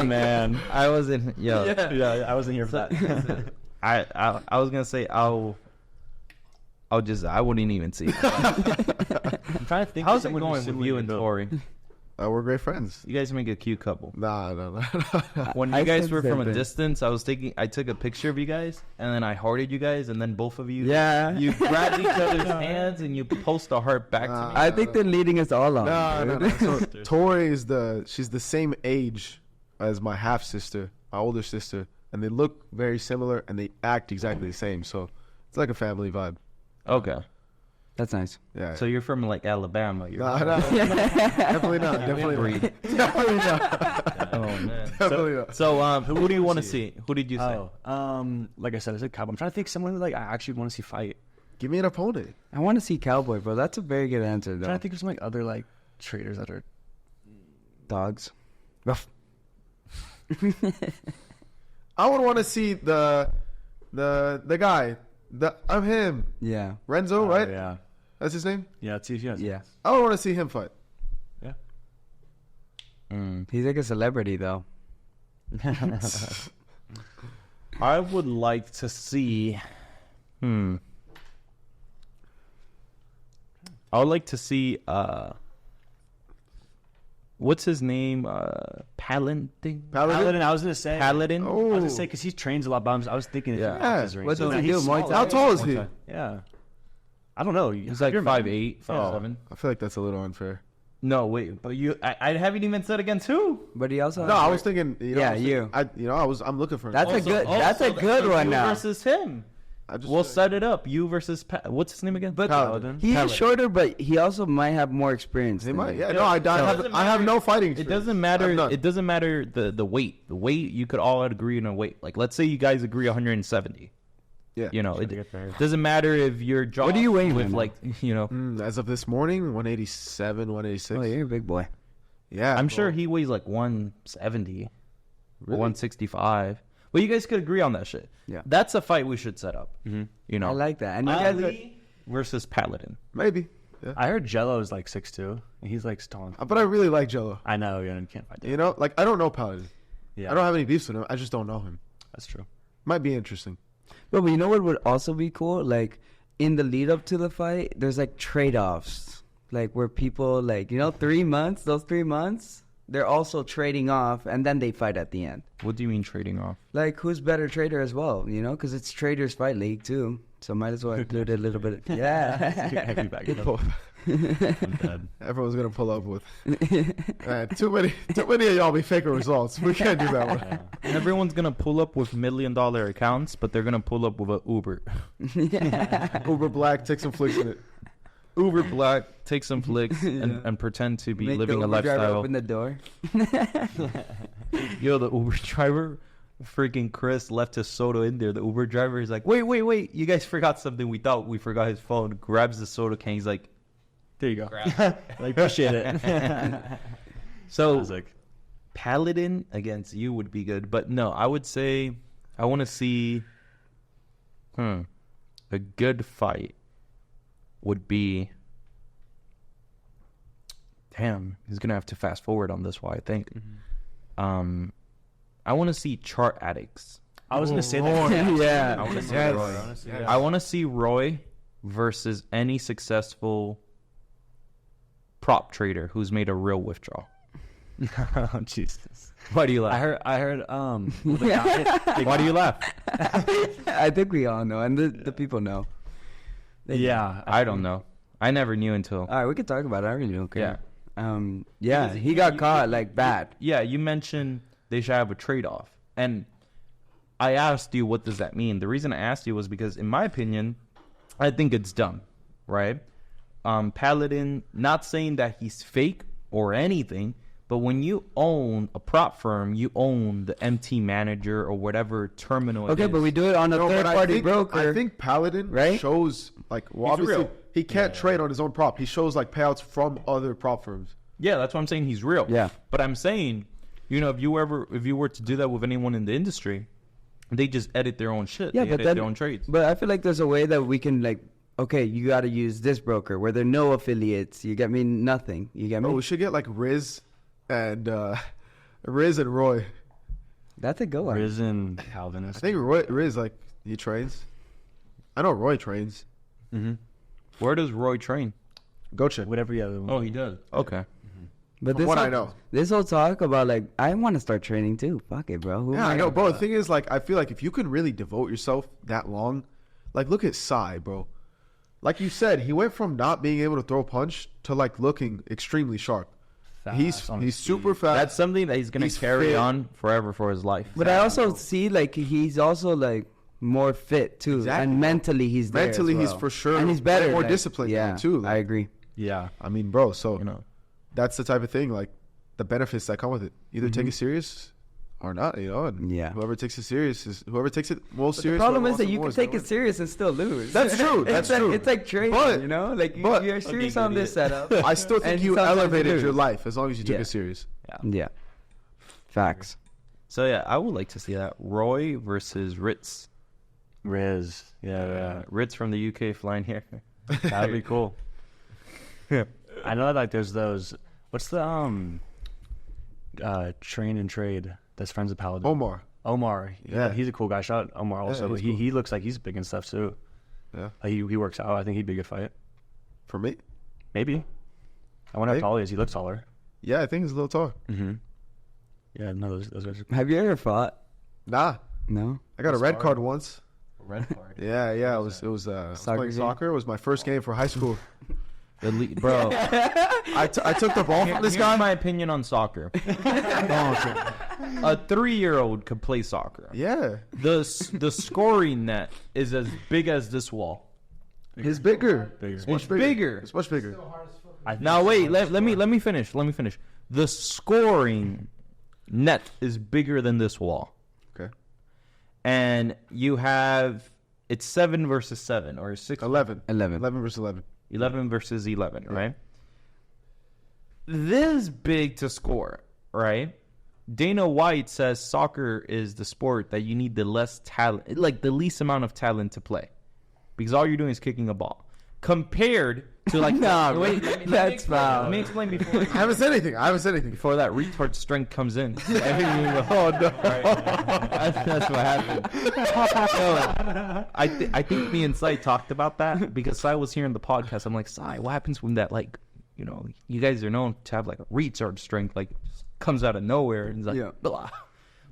man. I wasn't. Yo, Yeah, I wasn't here for that. I was gonna say I wouldn't even see it. I'm trying to think. How's of it someone going who's with similar you to and Bill. Tori? We're great friends. You guys make a cute couple. Nah. When I you guys said were the from same a thing. distance, I took a picture of you guys, and then I hearted you guys, and then both of you, Yeah. you grabbed each other's hands, and you post a heart back to me. I think they're leading us all on. No. dude. So Tori is she's the same age as my half sister, my older sister, and they look very similar and they act exactly the same. So it's like a family vibe. Okay. That's nice. Yeah. So you're from like Alabama. You're No, definitely not. Definitely not. Definitely not. Oh man. Definitely not. So who do you want to see? Who did you say? Like I said Cowboy. I'm trying to think someone like I actually want to see fight. Give me an opponent. I want to see Cowboy, bro. That's a very good answer, I'm though. trying to think of some like other like traders that are. Dogs. I would want to see the guy. I'm him. Yeah. Renzo, right? Yeah. That's his name? Yeah. Let's see if he has. Yeah. I would want to see him fight. Yeah. He's like a celebrity, though. I would like to see. I would like to see. What's his name? Paladin. Paladin. I was gonna say. Paladin. I was gonna Oh. say because he trains a lot. But I was thinking. Yeah. What does he he's do? small, Muay Thai? How tall is he? Yeah. I don't know. He's like 5'8", 5'7". I feel like that's a little unfair. No, wait, but I haven't even said against who. But he also. No, I was thinking. Yeah, you. I'm looking for. That's a good. That's a good one you now. versus him. I We'll set it up. You versus what's his name again? But Paladin. he's Paladin. shorter, but he also might have more experience. He than might. you. Yeah. No, I have no fighting. It doesn't matter. None. It doesn't matter the weight. The weight you could all agree on a weight. Like let's say you guys agree 170. Yeah. You know, it doesn't matter if you're. What are you weighing with? right now? Like you know, As of this morning, 187, 186. Oh, you're a big boy. Yeah. I'm bro. sure he weighs like 170, or 165. Well, you guys could agree on that shit. Yeah. That's a fight we should set up. Mm-hmm. You know, I like that. And you guys are, Ali versus Paladin. Maybe. Yeah. I heard Jello is like 6'2", and he's like tall. But I really like Jello. I know. Yeah, you can't fight that. You know, like I don't know Paladin. Yeah. I don't have any beefs with him. I just don't know him. That's true. Might be interesting. but you know what would also be cool? Like in the lead up to the fight, there's like trade offs, like where people like 3 months. Those 3 months, they're also trading off, and then they fight at the end. What do you mean trading off? Like who's better trader as well? Because it's Traders Fight League too. So might as well include a little bit. Yeah. Heavy back it up. I'm dead. Everyone's gonna pull up with too many of y'all be faking results. We can't do that one. Yeah. Everyone's gonna pull up with $1 million accounts, but they're gonna pull up with an Uber. Uber Black, take some flicks in it. Uber Black, take some flicks and pretend to be Make living the a Uber driver lifestyle. Open the door. Yo, the Uber driver, freaking Chris left his soda in there. The Uber driver is like, wait, you guys forgot something. We thought we forgot his phone. Grabs the soda can. He's like, There you go. grab. Like appreciate it. So Like, Paladin against you would be good, but no, I would say I want to see a good fight would be damn, he's gonna have to fast forward on this one, I think. I want to see chart addicts. I was gonna say that. Yeah. I want to see Yes. Roy. Yes. I want to see Roy versus any successful prop trader who's made a real withdrawal. Oh Jesus! Why do you laugh? I heard. The guy, Why do you laugh? I think we all know, and the people know. yeah, I don't know. I never knew until. All right, we can talk about it. I really don't care. Yeah. Yeah, Because he got caught like bad. Yeah, you mentioned they should have a trade-off. And I asked you, what does that mean? The reason I asked you was because, in my opinion, I think it's dumb, right? Paladin, not saying that he's fake or anything, but when you own a prop firm, you own the MT manager or whatever terminal it Okay, is. but we do it on a No, but third-party broker. I think Paladin right? shows like He's obviously real. he can't trade on his own prop. He shows like payouts from other prop firms. Yeah, that's what I'm saying. He's real. Yeah. But I'm saying, if you were to do that with anyone in the industry, they just edit their own shit. Yeah, they but edit then, their own trades. But I feel like there's a way that we can like, okay, you got to use this broker where there are no affiliates. You get me? Nothing. You get me? Oh, we should get like Riz and Roy. That's a good one. Risen Calvinist. I think Riz like he trains. I know Roy trains. Mm-hmm. Where does Roy train? Go check. Whatever. Yeah. Oh, he does. Okay. But From what I know. this whole talk about like, I want to start training too. Fuck it, bro. Who Yeah, am I know, gonna- bro. The thing is, like, I feel like if you can really devote yourself that long, like, look at Sai, bro. Like you said, he went from not being able to throw a punch to like looking extremely sharp. He's super fast. That's something that he's gonna He's carry fit. on forever for his life. But I also see like he's also like more fit too, Exactly. and mentally he's there. Mentally, as he's well. for sure and he's better, more like, disciplined yeah, now, too. Like, I agree. Yeah. I mean, bro. So You know, that's the type of thing. Like the benefits that come with it. Either take it serious or not. You know. And Yeah. whoever takes it serious is whoever takes it most The serious. problem whoever is that wants you more can is take gonna it serious and still lose. That's true. That's it's true. Like, it's like trading, But- you know? Like but- you're serious Okay, on this idiot. setup. I still think And you sometimes you elevated lose. your life as long as you took Yeah. it serious. Yeah. Facts. so yeah, I would like to see that Roy versus Ritz. Riz. Yeah. Ritz from the UK flying here. That'd be cool. I know that like there's those. What's the train and trade that's friends with Paladin? Omar. Yeah. He's a cool guy. Shout out Omar also. he's But cool. he looks like he's big and stuff too. Yeah. Like he works out. I think he'd be a good fight. For me, Maybe. I wonder how Maybe. tall he is. He looks taller. yeah, I think he's a little tall. Mm-hmm. Yeah, no, those guys are Have you ever fought? Nah, No. I got a red card once. Red card. Yeah. It was I was Soccer playing game? soccer. It was my first game for high school. Bro, I took the ball from this here's guy. my opinion on soccer. A 3-year-old could play soccer. Yeah, The scoring net is as big as this wall. he's bigger. bigger. Much bigger. It's much bigger. Now wait, let me finish. Let me finish. The scoring net is bigger than this wall, Okay. and you have it's 7 versus 7 or 6 11 11. versus 11. 11 versus 11, right? This big to score, right? Dana White says soccer is the sport that you need the less talent, like the least amount of talent to play, because all you're doing is kicking a ball. Compared to like, Nah, wait, that's foul. Let me explain before I haven't said anything. before that retard strength comes in. Oh no! That's what happened. No, I think me and Sai talked about that because Sai was here in the podcast. I'm like, Sai, what happens when that, like, you know, you guys are known to have like a retard strength, like just comes out of nowhere and it's like, Yeah. blah.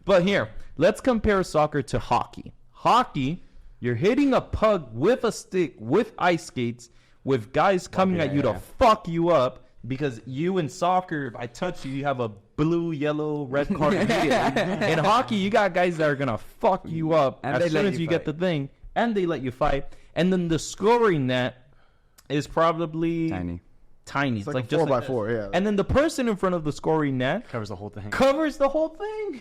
But here, let's compare soccer to hockey. Hockey, you're hitting a puck with a stick, with ice skates, with guys coming at you to fuck you up. Because you in soccer, if I touch you, you have a blue, yellow, red card immediately. In hockey, you got guys that are gonna fuck you up And they as let soon as you you get the fight. thing, and they let you fight. And then the scoring net is probably Tiny. Tiny. It's like a just 4x4, yeah. And then the person in front of the scoring net Covers the whole thing. covers the whole thing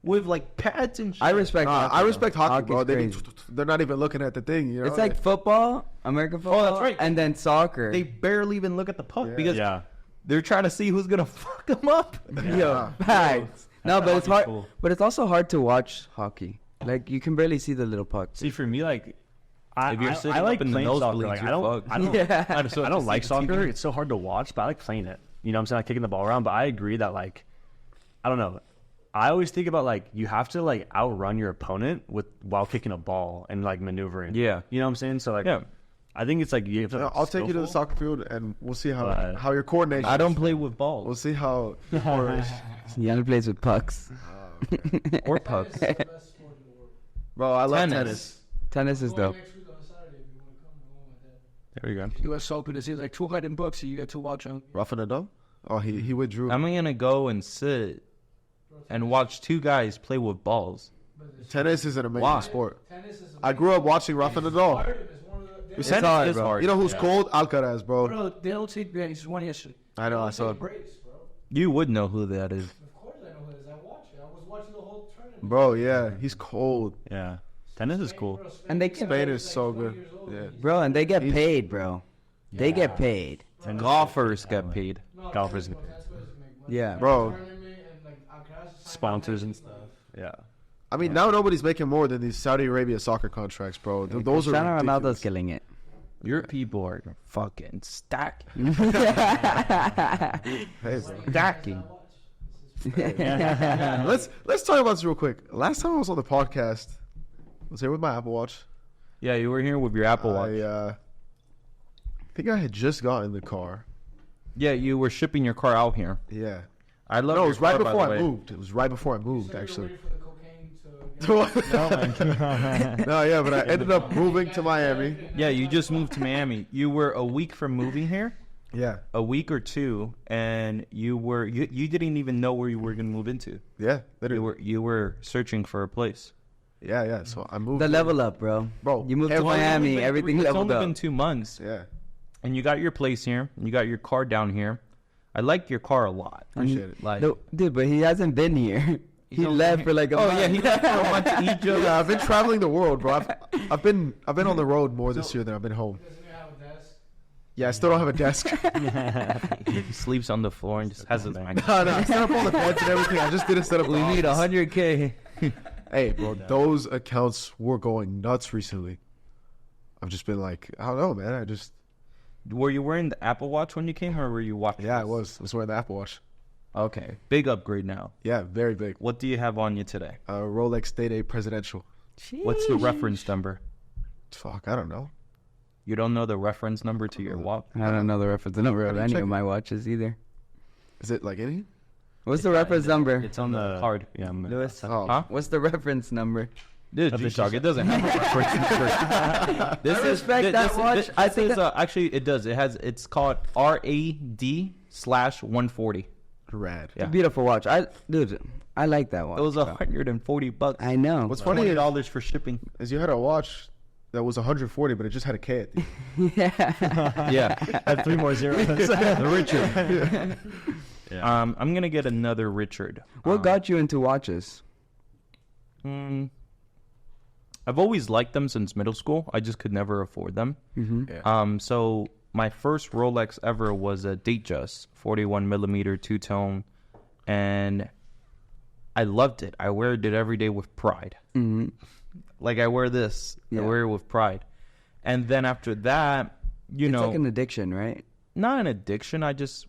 with like pads and shit. I respect. Nah, hockey, I though. respect hockey, Hockey's bro. crazy. They're not even looking at the thing. You know, It's like football, American football. that's right. And then soccer. They barely even look at the puck because Yeah. they're trying to see who's gonna fuck them up. Yo, facts. No, but it's Hockey's hard. cool. But it's also hard to watch hockey. Like you can barely see the little puck. See, for me, like, If you're sitting like up in the playing soccer. nosebleeds, Like, you're I don't, fucked. I don't, Yeah. I just I have don't to like see the soccer. TV. It's so hard to watch, but I like playing it. You know what I'm saying? Like kicking the ball around. But I agree that, like, I don't know. I always think about, like, you have to, like, outrun your opponent while kicking a ball and, like, maneuvering. Yeah. You know what I'm saying? So, like, Yeah. I think it's, like, you have to, like, I'll take you to the skillful. soccer field and we'll see But- how your coordination. I don't play with We'll balls see how. your coordination- He only plays with pucks. or pucks. Tennis is the best sport in the world. Bro, I love Tennis. tennis. Tennis is Going dope. next week on Saturday if you want to come. I'm going with that. There you go. US Open is like $200 you get to watch on. Rafa Nadal? Oh, he withdrew. I'm gonna go and sit and watch two guys play with balls. Tennis is an amazing Why? sport. Tennis is I grew up watching Rafa Nadal. hard. It's one of the. It's Tennis hard, is bro. hard. You know who's cold? Alcaraz, bro. Bro, they don't take he's won yesterday. I know, I saw it. Brace, bro. You would know who that is. Of course I know who it is. I watch it. I was watching the whole tournament. Bro, yeah, he's cold. Yeah. Tennis is cool. Bro, And they Spain Spain is is like so 20 good. years old. Yeah. Bro, and they get paid, bro. They get paid. Golfers get paid. No, Golfers. tennis players make money. Yeah. Bro. Tournament and, like, Alcaraz is signed Sponsors for and 19 stuff. Yeah. I mean, now nobody's making more than these Saudi Arabia soccer contracts, bro. Those are Cristiano Ronaldo's ridiculous. killing it. Your people are fucking stacking. Hey, bro. Stacking. Let's talk about this real quick. Last time I was on the podcast, I was here with my Apple Watch. Yeah, you were here with your Apple Watch. I think I had just gotten in the car. Yeah, you were shipping your car out here. Yeah. I love. No, it your was right car, by before the I way. moved. It was right before I moved, So actually. you're waiting for the cocaine to No, yeah, but I ended up moving to Miami. Yeah, you just moved to Miami. You were a week from moving here, Yeah, a week or two, and you didn't even know where you were gonna move into. yeah, literally. You were searching for a place. Yeah. So I moved. The level up, bro. You moved to Miami. Everything leveled up. It's only been 2 months. Yeah. And you got your place here. You got your car down here. I like your car a lot. Appreciate it. Like, No, dude, but he hasn't been here. He left for like a month. yeah, he left for a month to Egypt. Yeah, I've been traveling the world, bro. I've been on the road more this year than I've been home. Yeah, I still don't have a desk. He sleeps on the floor and just has his mic. No, I set up all the beds and everything. I just didn't set up. We need 100K. Hey, bro, those accounts were going nuts recently. I've just been like, I don't know, man. Were you wearing the Apple Watch when you came, or were you watching? Yeah, this? I was wearing the Apple Watch. Okay, big upgrade now. Yeah, very big. What do you have on you today? Rolex Day Presidential. What's the reference number? Fuck, I don't know. You don't know the reference number to your watch? I don't know the reference number of any of my watches either. Is it like any? What's the reference number? It's on the card. Yeah, Lewis, Huh? What's the reference number? This is G-Shock. It doesn't have a reference. This is respect that watch. I think actually it does. It's called RAD/140. Rad. Yeah. Beautiful watch. I like that watch. It was $140. I know. What's funny is, $20 for shipping. is you had a watch that was 140, but it just had a K at the end. Yeah. Had 3 more zeros. The Richard. Yeah. I'm gonna get another Richard. What got you into watches? I've always liked them since middle school. I just could never afford them. Yeah. So my first Rolex ever was a Datejust 41 millimeter two-tone, and I loved it. I wear it every day with pride. Like I wear this, I wear it with pride. And then after that, It's like an addiction, right? not an addiction. I just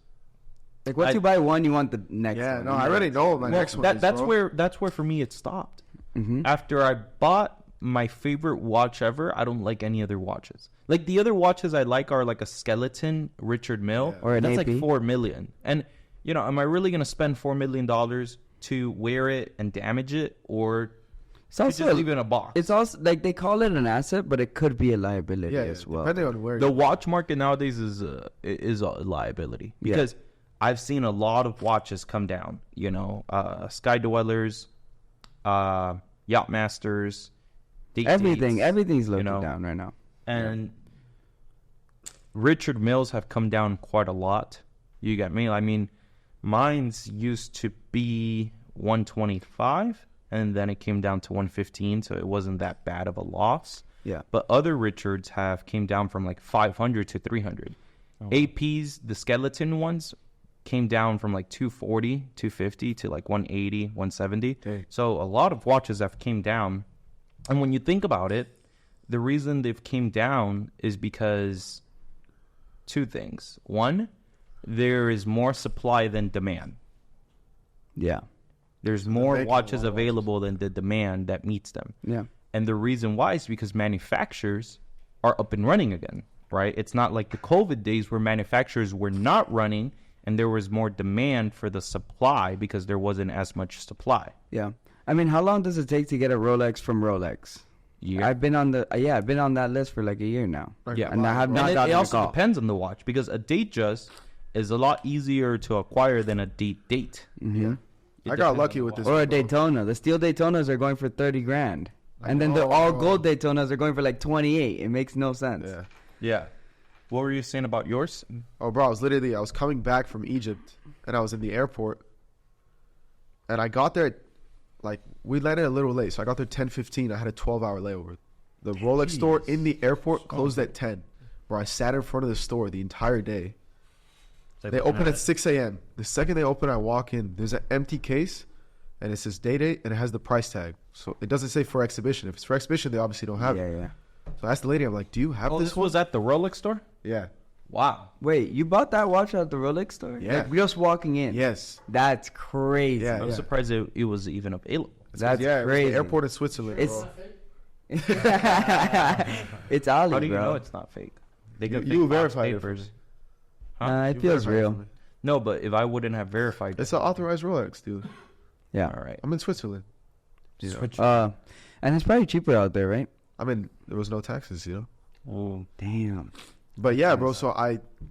Like once you buy one, you want the next Yeah, one. no, I already know what my next one is, that's bro. where for me it stopped. After I bought my favorite watch ever, I don't like any other watches. Like the other watches I like are like a skeleton Richard Mille, Or an that's AP. like $4 million. And am I really gonna spend $4 million to wear it and damage it, or It's to also just leave it in a box? It's also like they call it an asset, but it could be a liability Yeah, as well. depending on where. The watch market nowadays is a liability because I've seen a lot of watches come down. Sky Dwellers, Yachtmasters, Everything's looking down right now. and Richard Milles have come down quite a lot. You got me. I mean, mine's used to be 125, and then it came down to 115, so it wasn't that bad of a loss. Yeah. But other Richards came down from like 500 to 300. APs, the skeleton ones, came down from like 240, 250 to like 180, 170. Dang. So a lot of watches have came down. And when you think about it, the reason they've came down is because two things. One, there is more supply than demand. Yeah. There's more making a watches lot of available than the demand that meets them. Yeah. And the reason why is because manufacturers are up and running again, right? It's not like the COVID days where manufacturers were not running and there was more demand for the supply because there wasn't as much supply. Yeah. I mean, how long does it take to get a Rolex from Rolex? Yeah. I've been on that list for like a year now. Yeah. And I have not And gotten it a also call. depends on the watch because a Datejust is a lot easier to acquire than a date. Mm-hmm. I got lucky with this. Or a one, bro. Daytona. The steel Daytonas are going for 30 grand. And then the all gold Daytonas are going for like 28. It makes no sense. Yeah. Yeah. What were you saying about yours? Oh, bro, I was coming back from Egypt, and I was in the airport, and I got there, like, we landed a little late, so I got there 10:15. I had a 12-hour layover. The Rolex store in the airport closed at 10, where I sat in front of the store the entire day. They open at 6 a.m. The second they open, I walk in. There's an empty case, and it says date, and it has the price tag. So it doesn't say for exhibition. If it's for exhibition, they obviously don't have it. Yeah. So I asked the lady, I'm like, do you have Oh, this this one? was at the Rolex store? Yeah. Wow. Wait, you bought that watch at the Rolex store? Yeah. Like, just walking in? Yes. That's crazy. Yeah. I'm surprised it was even available. That's Yeah, it was crazy. the airport in Switzerland. It's bro. it's Ali, How do you bro. know it's not fake? They got You fake box verified it. papers. It You feels verified it real. for me. No, but if I wouldn't have verified It's an authorized Rolex, dude. Yeah. all right. I'm in Switzerland. And it's probably cheaper out there, right? I mean, there was no taxes, Oh, Damn. But yeah, bro. So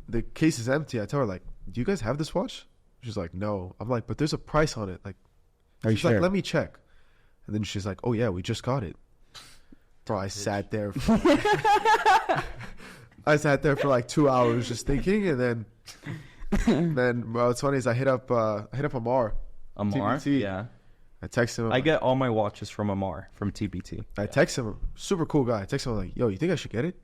the case is empty. I tell her like, "Do you guys have this watch?" She's like, "No." I'm like, "But there's a price on it." Like, Are you she's like, sure? "Let me check." And then she's like, oh, yeah, we just got it. Bro, I sat there. I sat there for like 2 hours just thinking. And then what's funny is I hit up Amar. Amar? TBT. Yeah. I text him. I get all my watches from Amar, from TBT. I text him. Super cool guy. I text him I'm like, yo, you think I should get it?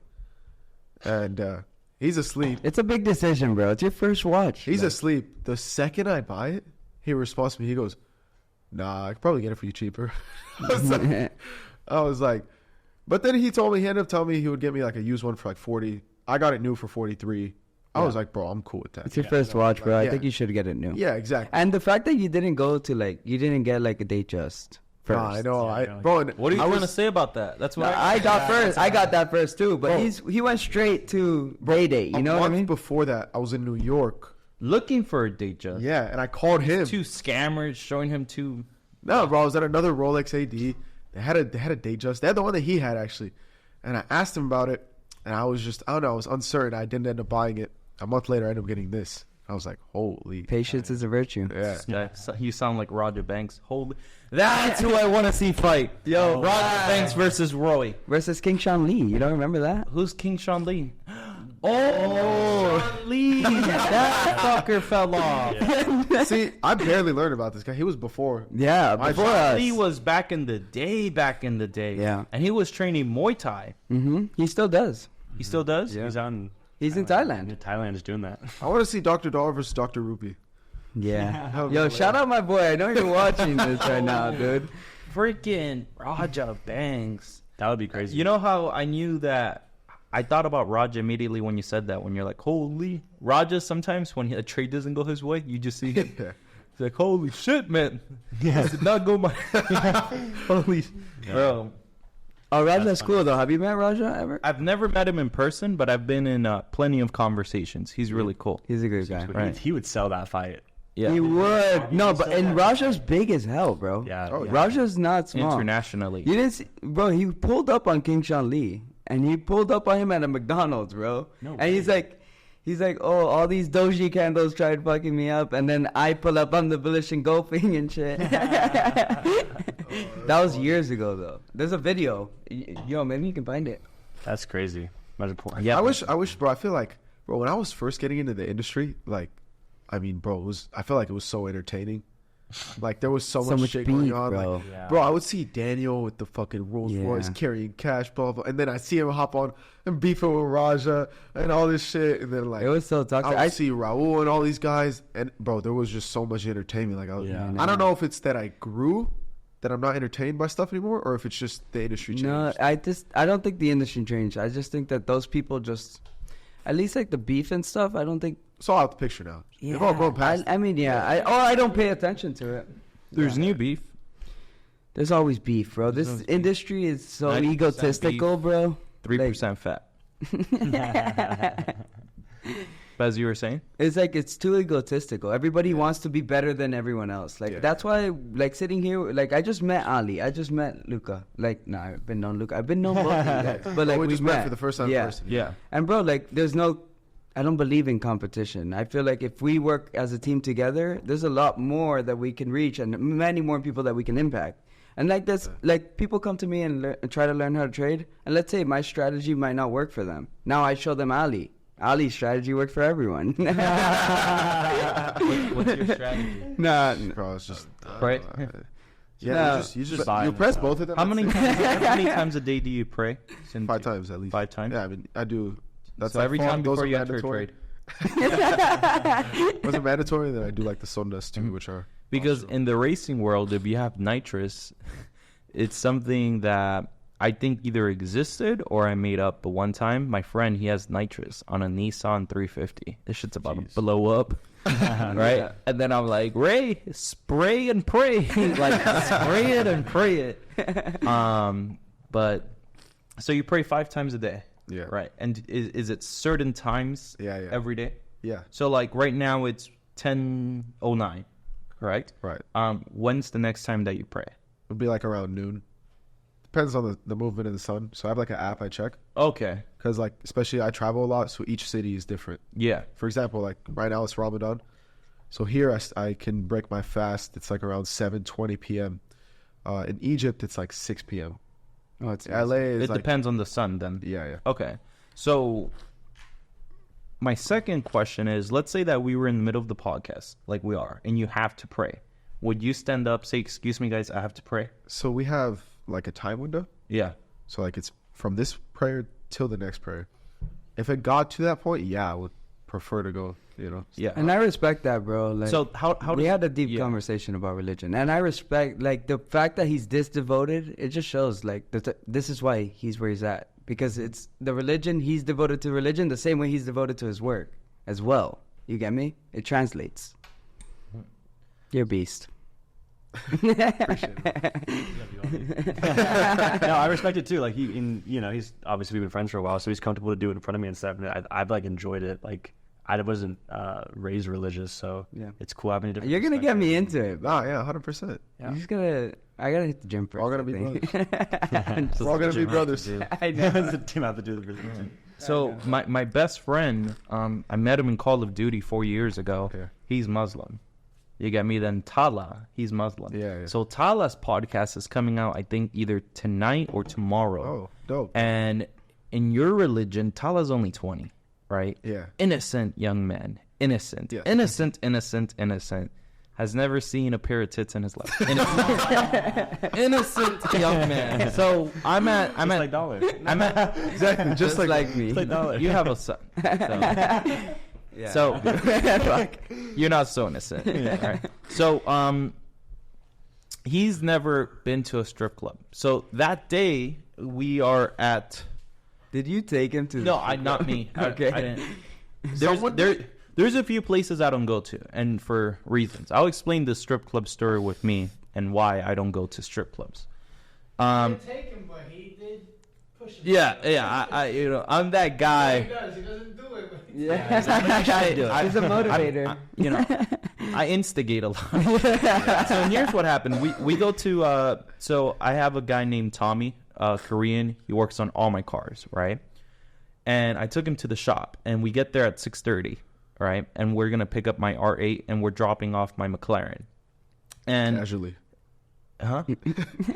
And he's asleep. It's a big decision, bro. It's your first watch. He's asleep. The second I buy it, he responds to me. He goes, nah, I could probably get it for you cheaper. I was like, but then he ended up telling me he would get me like a used one for like 40. I got it new for 43. I was like, bro, I'm cool with that. It's your first watch, bro. Like, I think you should get it new. Yeah, exactly. And the fact that you didn't go to you didn't get like a date just first. I know. Yeah, Bro, What are you trying to say about that? That's what I got first. I got that first too. But he went straight to date. You know what I mean? Before that, I was in New York. looking for a date just. Yeah, and I called him. Two scammers showing him two. No, bro, I was at another Rolex AD. They had a date just. They had the one that he had actually, and I asked him about it, and I was just I don't know. I was uncertain. I didn't end up buying it. A month later, I ended up getting this. I was like, holy. Patience is a virtue. Yeah. Yeah, so you sound like Roger Banks. Holy, that's who I want to see fight. Yo, Roger Banks versus Roy. Versus King Sean Lee. You don't remember that? Who's King Sean Lee? Oh, Sean Lee. That fucker fell off. See, I barely learned about this guy. He was before. Yeah, before Sean us. Lee was back in the day. Yeah. And he was training Muay Thai. Mm-hmm. He still does. He still does? He's on. He's in Thailand. Thailand is doing that. I want to see Dr. Dollar versus Dr. Rupee. Yeah. Yo, shout out my boy. I know you're watching this right now, dude. Freaking Raja Banks. That would be crazy. You know how I knew that? I thought about Raja immediately when you said that. When you're like, holy. Raja, sometimes when a trade doesn't go his way, you just see him. Yeah. He's like, holy shit, man. Yeah. This did not go my... Holy... Bro. Oh, Raja's cool, though. Have you met Raja ever? I've never met him in person, but I've been in plenty of conversations. He's really cool. He's a good guy. Right. He would sell that fight. Yeah. He would. No, but and Raja's big as hell, bro. Yeah. Oh, yeah. Raja's not small. Internationally. You didn't see, bro, he pulled up on King Sean Lee. And he pulled up on him at a McDonald's, bro. No and way. he's like, oh, all these doji candles tried fucking me up. And then I pull up on the village and golfing and shit. That was years ago, though. There's a video. Yo, maybe you can find it. That's crazy. Imagine porn. Yeah. I wish, bro, I feel like, bro, when I was first getting into the industry, like, I mean, bro, I feel like it was so entertaining. Like, there was so much shit going beef, on. bro. Like, Yeah. bro, I would see Daniel with the fucking Rolls Royce Yeah. carrying cash, blah, blah, and then I see him hop on and beefing with Raja and all this shit. And then, like, It was so toxic. I would see Raul and all these guys. And, bro, there was just so much entertainment. Like, Yeah. I don't know if it's that I grew, that I'm not entertained by stuff anymore, or if it's just the industry changed. No, I don't think the industry changed. I just think that those people just, at least like the beef and stuff, I don't think. It's all out the picture now. They've all gone past. I mean, yeah. I don't pay attention to it. There's new beef. There's always beef, bro. This always beef. industry is so 90% egotistical, bro. 3% fat. But as you were saying? It's like it's too egotistical. Everybody wants to be better than everyone else. Like Yeah. that's why, like sitting here, like I just met Ali. I just met Luca. Like, nah, I've been known Luca. I've been known both of you guys. But like we we just met for the first time in Yeah. person. Yeah. And bro, like there's no, I don't believe in competition. I feel like if we work as a team together, there's a lot more that we can reach and many more people that we can impact. And like this, like people come to me and try to learn how to trade. And let's say my strategy might not work for them. Now I show them Ali. Ali's strategy worked for everyone. What's your strategy? Nah, Bro, it's just Pray? yeah. No. You just Fine. you press both of them. How many times a day do you pray? 5 times at least. 5 times? Yeah, I mean I do. That's So like every four- time those before are you enter a mandatory. trade. Was it mandatory? Then I do like the sundas too, which are Because in the racing world, if you have nitrous, it's something that I think either existed or I made up. But one time, my friend, he has nitrous on a Nissan 350. This shit's about to blow up. Right? And then I'm like, Ray, spray and pray. Like, spray it and pray it. But, so you pray 5 times a day. Yeah. Right. And is it certain times Yeah. every day? Yeah. So, like, right now it's 10:09, correct? Right. When's the next time that you pray? It'll be like around noon. Depends on the movement of the sun. So I have like an app I check Okay. because like especially I travel a lot, so each city is different. Yeah. For example, like right now it's Ramadan, so here I can break my fast. It's like around 7:20 p.m. In Egypt, it's like 6 p.m. Oh, it's LA is It depends on the sun then. Yeah. Okay. So my second question is, let's say that we were in the middle of the podcast, like we are, and you have to pray. Would you stand up, say, excuse me, guys, I have to pray? So we have like a time window. Yeah. So like it's from this prayer till the next prayer. If it got to that point, yeah, I would prefer to go, Yeah. And I respect that, bro. Like, So how we does, had a deep conversation about religion, and I respect like the fact that he's this devoted. It just shows like this is why he's where he's at, because it's the religion. He's devoted to religion the same way he's devoted to his work as well. You get me? It translates. You're a beast. No, I respect it too. Like he's obviously we've been friends for a while, so he's comfortable to do it in front of me and stuff. And I've like enjoyed it. Like I wasn't raised religious, so it's cool having a different. You're gonna get me into it. Oh yeah, 100%. Yeah. You're just gonna. I gotta hit the gym first. We're all gonna be brothers. We're all gonna be brothers. I know. the team have to do the business. So my best friend, I met him in Call of Duty 4 years ago. Yeah. He's Muslim. You get me? Then Tala, he's Muslim. Yeah. So Tala's podcast is coming out, I think, either tonight or tomorrow. Oh, dope. And in your religion, Tala's only 20, right? Yeah. Innocent young man. Innocent. Yeah. Innocent. Has never seen a pair of tits in his life. Innocent young man. So I'm at like dollars. I'm at Exactly. Just like me. Like dollars. you have a son. So. Yeah. So you're not so innocent. All right. So he's never been to a strip club. So that day we are at. Did you take him to? Not me. Okay. I didn't. There's a few places I don't go to, and for reasons. I'll explain the strip club story with me and why I don't go to strip clubs. I didn't take him, but he did push him. Yeah. I'm that guy. He does. He doesn't do it. Yeah. He's a motivator. I instigate a lot. So here's what happened. We go to so I have a guy named Tommy, Korean. He works on all my cars, right? And I took him to the shop, and we get there at 6:30, right? And we're gonna pick up my R8, and we're dropping off my McLaren. And casually. huh?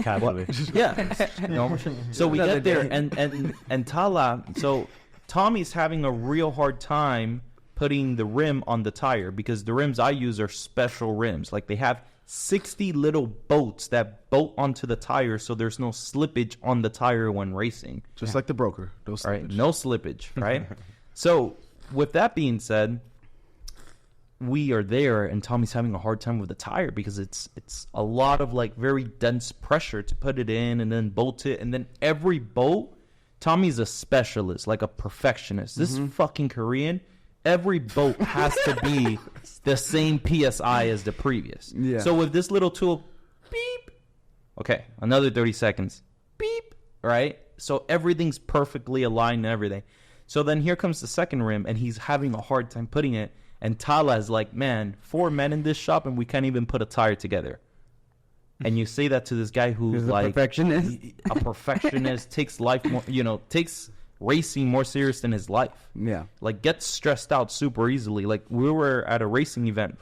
Casually. Yeah. No. So we get there, and Tala. So Tommy's having a real hard time putting the rim on the tire because the rims I use are special rims. Like they have 60 little boats that bolt onto the tire, so there's no slippage on the tire when racing. Just like the broker. No slippage. Right? No slippage, right? So with that being said, we are there, and Tommy's having a hard time with the tire because it's a lot of like very dense pressure to put it in and then bolt it, and then every bolt. Tommy's a specialist, like a perfectionist. This is fucking Korean. Every bolt has to be the same PSI as the previous. Yeah. So with this little tool, beep. Okay, another 30 seconds. Beep. Right? So everything's perfectly aligned and everything. So then here comes the second rim, and he's having a hard time putting it. And Tala is like, man, 4 men in this shop, and we can't even put a tire together. And you say that to this guy who's like a perfectionist, takes life more, takes racing more serious than his life. Yeah. Like gets stressed out super easily. Like we were at a racing event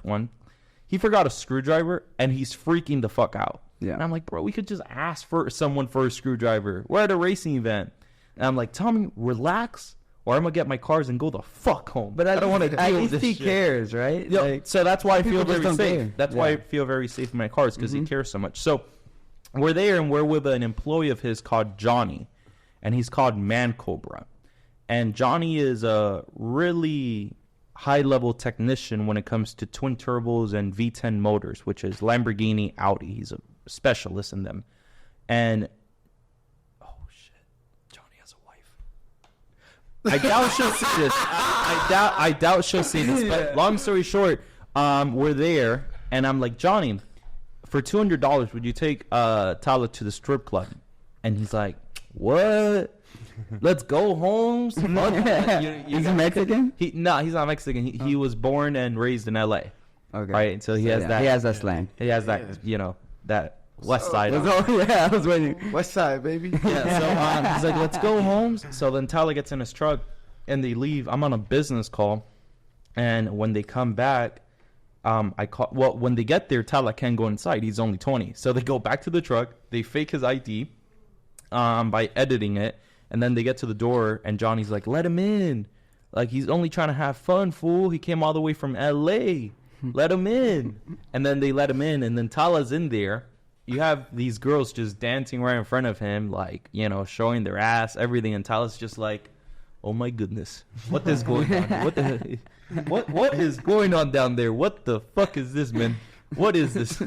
he forgot a screwdriver and he's freaking the fuck out. Yeah. And I'm like, bro, we could just ask for someone for a screwdriver. We're at a racing event. And I'm like, Tommy, relax, or I'm gonna get my cars and go the fuck home. But I don't want to deal with this he shit. cares, right? Yeah, Like, so that's why I feel people just very don't safe. care. That's why I feel very safe in my cars because he cares so much. So we're there, and we're with an employee of his called Johnny, and he's called Man Cobra. And Johnny is a really high-level technician when it comes to twin turbos and V10 motors, which is Lamborghini, Audi. He's a specialist in them. And oh shit, Johnny has a wife. I doubt she'll see this. I doubt she'll see this. But long story short, we're there, and I'm like, Johnny, for $200, would you take Tala to the strip club? And he's like, what? Let's go home. He's Mexican? He's not Mexican. He was born and raised in L.A. Okay. Right? So he has that. He has that slang. He has that, that west side. I was waiting. West side, baby. Yeah, so he's like, let's go home. So then Tyler gets in his truck, and they leave. I'm on a business call, and when they come back, when they get there, Tala can't go inside. He's only 20. So they go back to the truck. They fake his ID by editing it. And then they get to the door, and Johnny's like, let him in. Like, he's only trying to have fun, fool. He came all the way from L.A. Let him in. And then they let him in, and then Tala's in there. You have these girls just dancing right in front of him, like, you know, showing their ass, everything. And Tala's just like, oh, my goodness. What is going on? What is going on down there? What the fuck is this, man? What is this?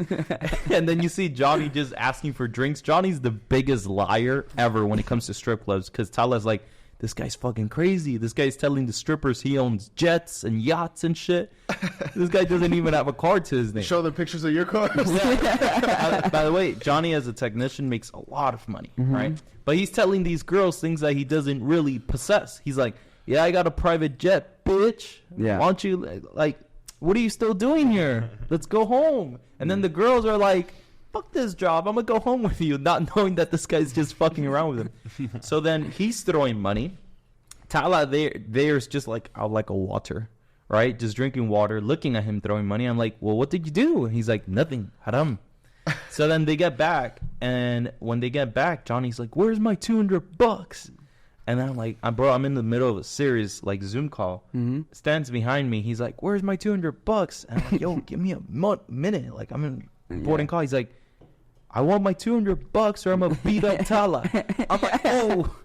And then you see Johnny just asking for drinks. Johnny's the biggest liar ever when it comes to strip clubs, because Tala's like, this guy's fucking crazy. This guy's telling the strippers he owns jets and yachts and shit. This guy doesn't even have a car to his name. Show them pictures of your cars. By the way, Johnny as a technician makes a lot of money, right? But he's telling these girls things that he doesn't really possess. He's like, yeah, I got a private jet, bitch. Yeah. Why don't you, like, what are you still doing here? Let's go home. And then the girls are like, fuck this job. I'm going to go home with you, not knowing that this guy's just fucking around with him. So then he's throwing money. Tala there's just like a water, right? Just drinking water, looking at him throwing money. I'm like, well, what did you do? And he's like, nothing. Haram. So then they get back. And when they get back, Johnny's like, where's my $200? And then I'm like, bro, I'm in the middle of a serious like Zoom call. Stands behind me. He's like, where's my $200? And I'm like, yo, give me a minute. Like, I'm in boarding call. He's like, I want my $200 or I'm going to beat up Tala. I'm like, oh.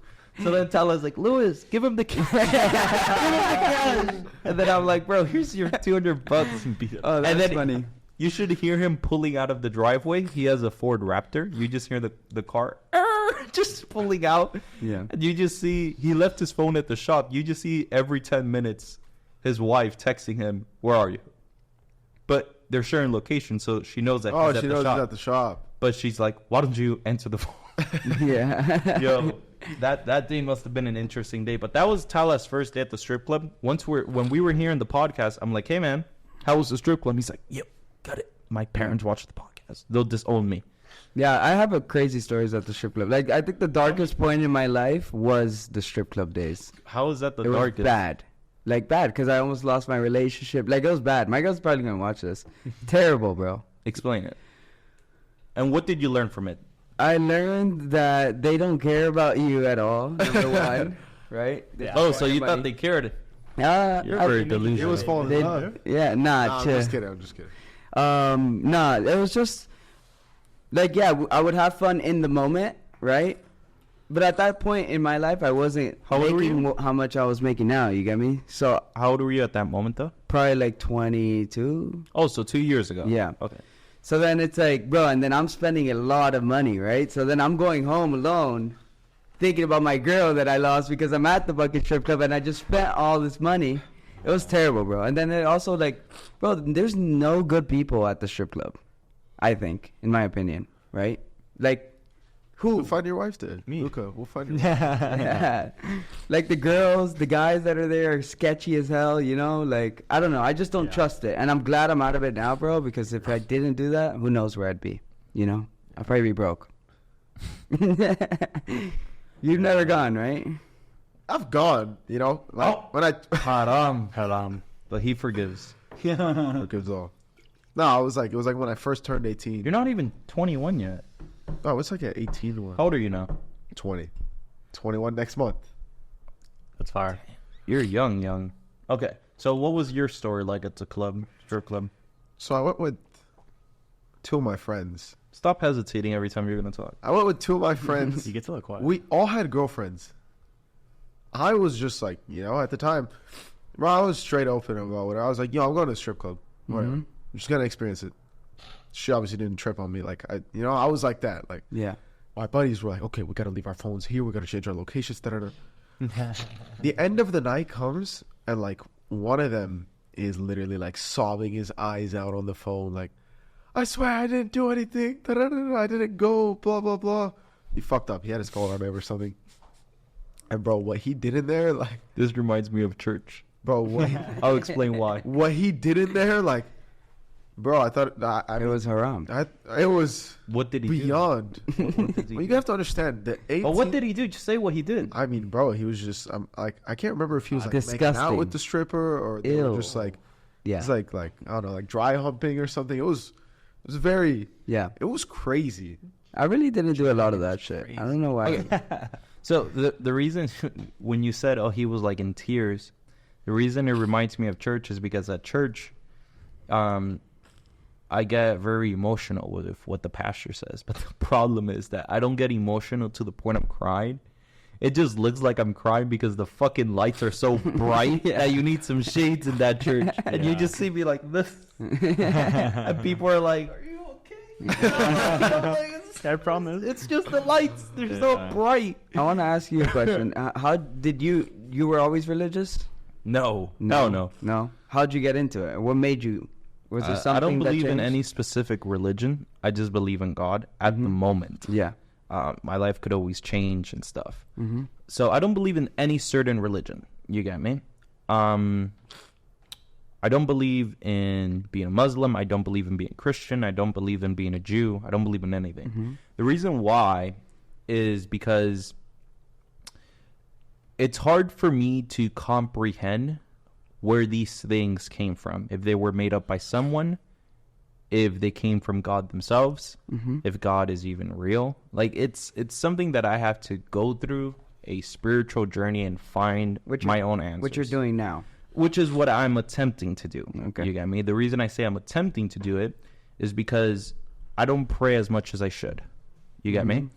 So then Tala's like, Lewis, give him the cash. Give him the cash. And then I'm like, bro, here's your $200 and beat up. Oh, that's funny. You should hear him pulling out of the driveway. He has a Ford Raptor. You just hear the car just pulling out. Yeah. And you just see he left his phone at the shop. You just see every 10 minutes his wife texting him, where are you? But they're sharing location, so she knows that he's he's at the shop. But she's like, why don't you answer the phone? Yeah. Yo, that day must have been an interesting day. But that was Tala's first day at the strip club. When we were here in the podcast, I'm like, hey, man, how was the strip club? He's like, yep, got it. My parents watch the podcast. They'll disown me. Yeah, I have a crazy stories at the strip club. Like, I think the darkest point in my life was the strip club days. How is that the It was darkest? bad. Like, bad, because I almost lost my relationship. Like, it was bad. My girl's probably going to watch this. Terrible, bro. Explain it. And what did you learn from it? I learned that they don't care about you at all, number one, right? Yeah. Oh, so you thought they cared. You're very delusional. It was falling in love. Yeah, Nah, I'm just kidding. Nah, it was just like, yeah, I would have fun in the moment, right? But at that point in my life, I wasn't making how much I was making now. You get me? So How old were you at that moment, though? probably like 22. Oh, so 2 years ago. Yeah. Okay. So then it's like, bro, and then I'm spending a lot of money, right? So then I'm going home alone, thinking about my girl that I lost because I'm at the bucket strip club and I just spent all this money. It was terrible, bro. And then it also like, bro, there's no good people at the strip club, I think, in my opinion, right? Like, who? We'll find your wife, dude. Me. Luca, we'll find your wife. Yeah. Like the girls, the guys that are there are sketchy as hell, you know? Like, I don't know. I just don't trust it. And I'm glad I'm out of it now, bro, because if I didn't do that, who knows where I'd be, you know? I'd probably be broke. You've never gone, right? I've gone, you know? Like, when I... Haram. But he forgives. Forgives all. No, it was like when I first turned 18. You're not even 21 yet. Oh, it's like at 18 one. How old are you now? 20. 21 next month. That's fire. You're young. Okay. So what was your story like at the club, strip club? So I went with two of my friends. Stop hesitating every time you're going to talk. I went with two of my friends. You get a little quiet. We all had girlfriends. I was just like, you know, at the time, bro, I was straight open about it. I was like, yo, I'm going to a strip club. Whatever. I'm just going to experience it. She obviously didn't trip on me. Like, I was like that. Like, Yeah. my buddies were like, okay, we got to leave our phones here. We got to change our locations. The end of the night comes, and like one of them is literally like sobbing his eyes out on the phone. Like, I swear I didn't do anything. I didn't go, blah, blah, blah. He fucked up. He had his collar on or something. And bro, what he did in there, like, This reminds me of church. bro, I'll explain why. what he did in there, like, bro, I thought It was haram. it was What did he beyond. do? What did he Well, you do? have to understand the 18. But what did he do? Just say what he did. I mean, bro, he was just like, I can't remember if he was like making out Disgusting. with the stripper or they were Ew. just like Yeah. It's like I don't know, like dry humping or something. It was very. Yeah. It was crazy. I really didn't do a lot of that shit. I don't know why. Okay. So the reason when you said, oh, he was like in tears, the reason it reminds me of church is because at church, I get very emotional with what the pastor says. But the problem is that I don't get emotional to the point I'm crying. It just looks like I'm crying because the fucking lights are so bright that you need some shades in that church. And you just see me like this. And people are like, are you okay? I promise. It's just the lights. They're so bright. I want to ask you a question. How did you were always religious? No. How'd you get into it? What made you? Was there something I don't believe that in changed? any specific religion. I just believe in God at the moment. Yeah. My life could always change and stuff. Mm-hmm. So I don't believe in any certain religion. You get me? I don't believe in being a Muslim. I don't believe in being Christian. I don't believe in being a Jew. I don't believe in anything. Mm-hmm. The reason why is because it's hard for me to comprehend where these things came from. If they were made up by someone, if they came from God themselves, if God is even real. Like it's something that I have to go through a spiritual journey and find my own answers. What you're doing now. Which is what I'm attempting to do. Okay. You get me? The reason I say I'm attempting to do it is because I don't pray as much as I should. You get me?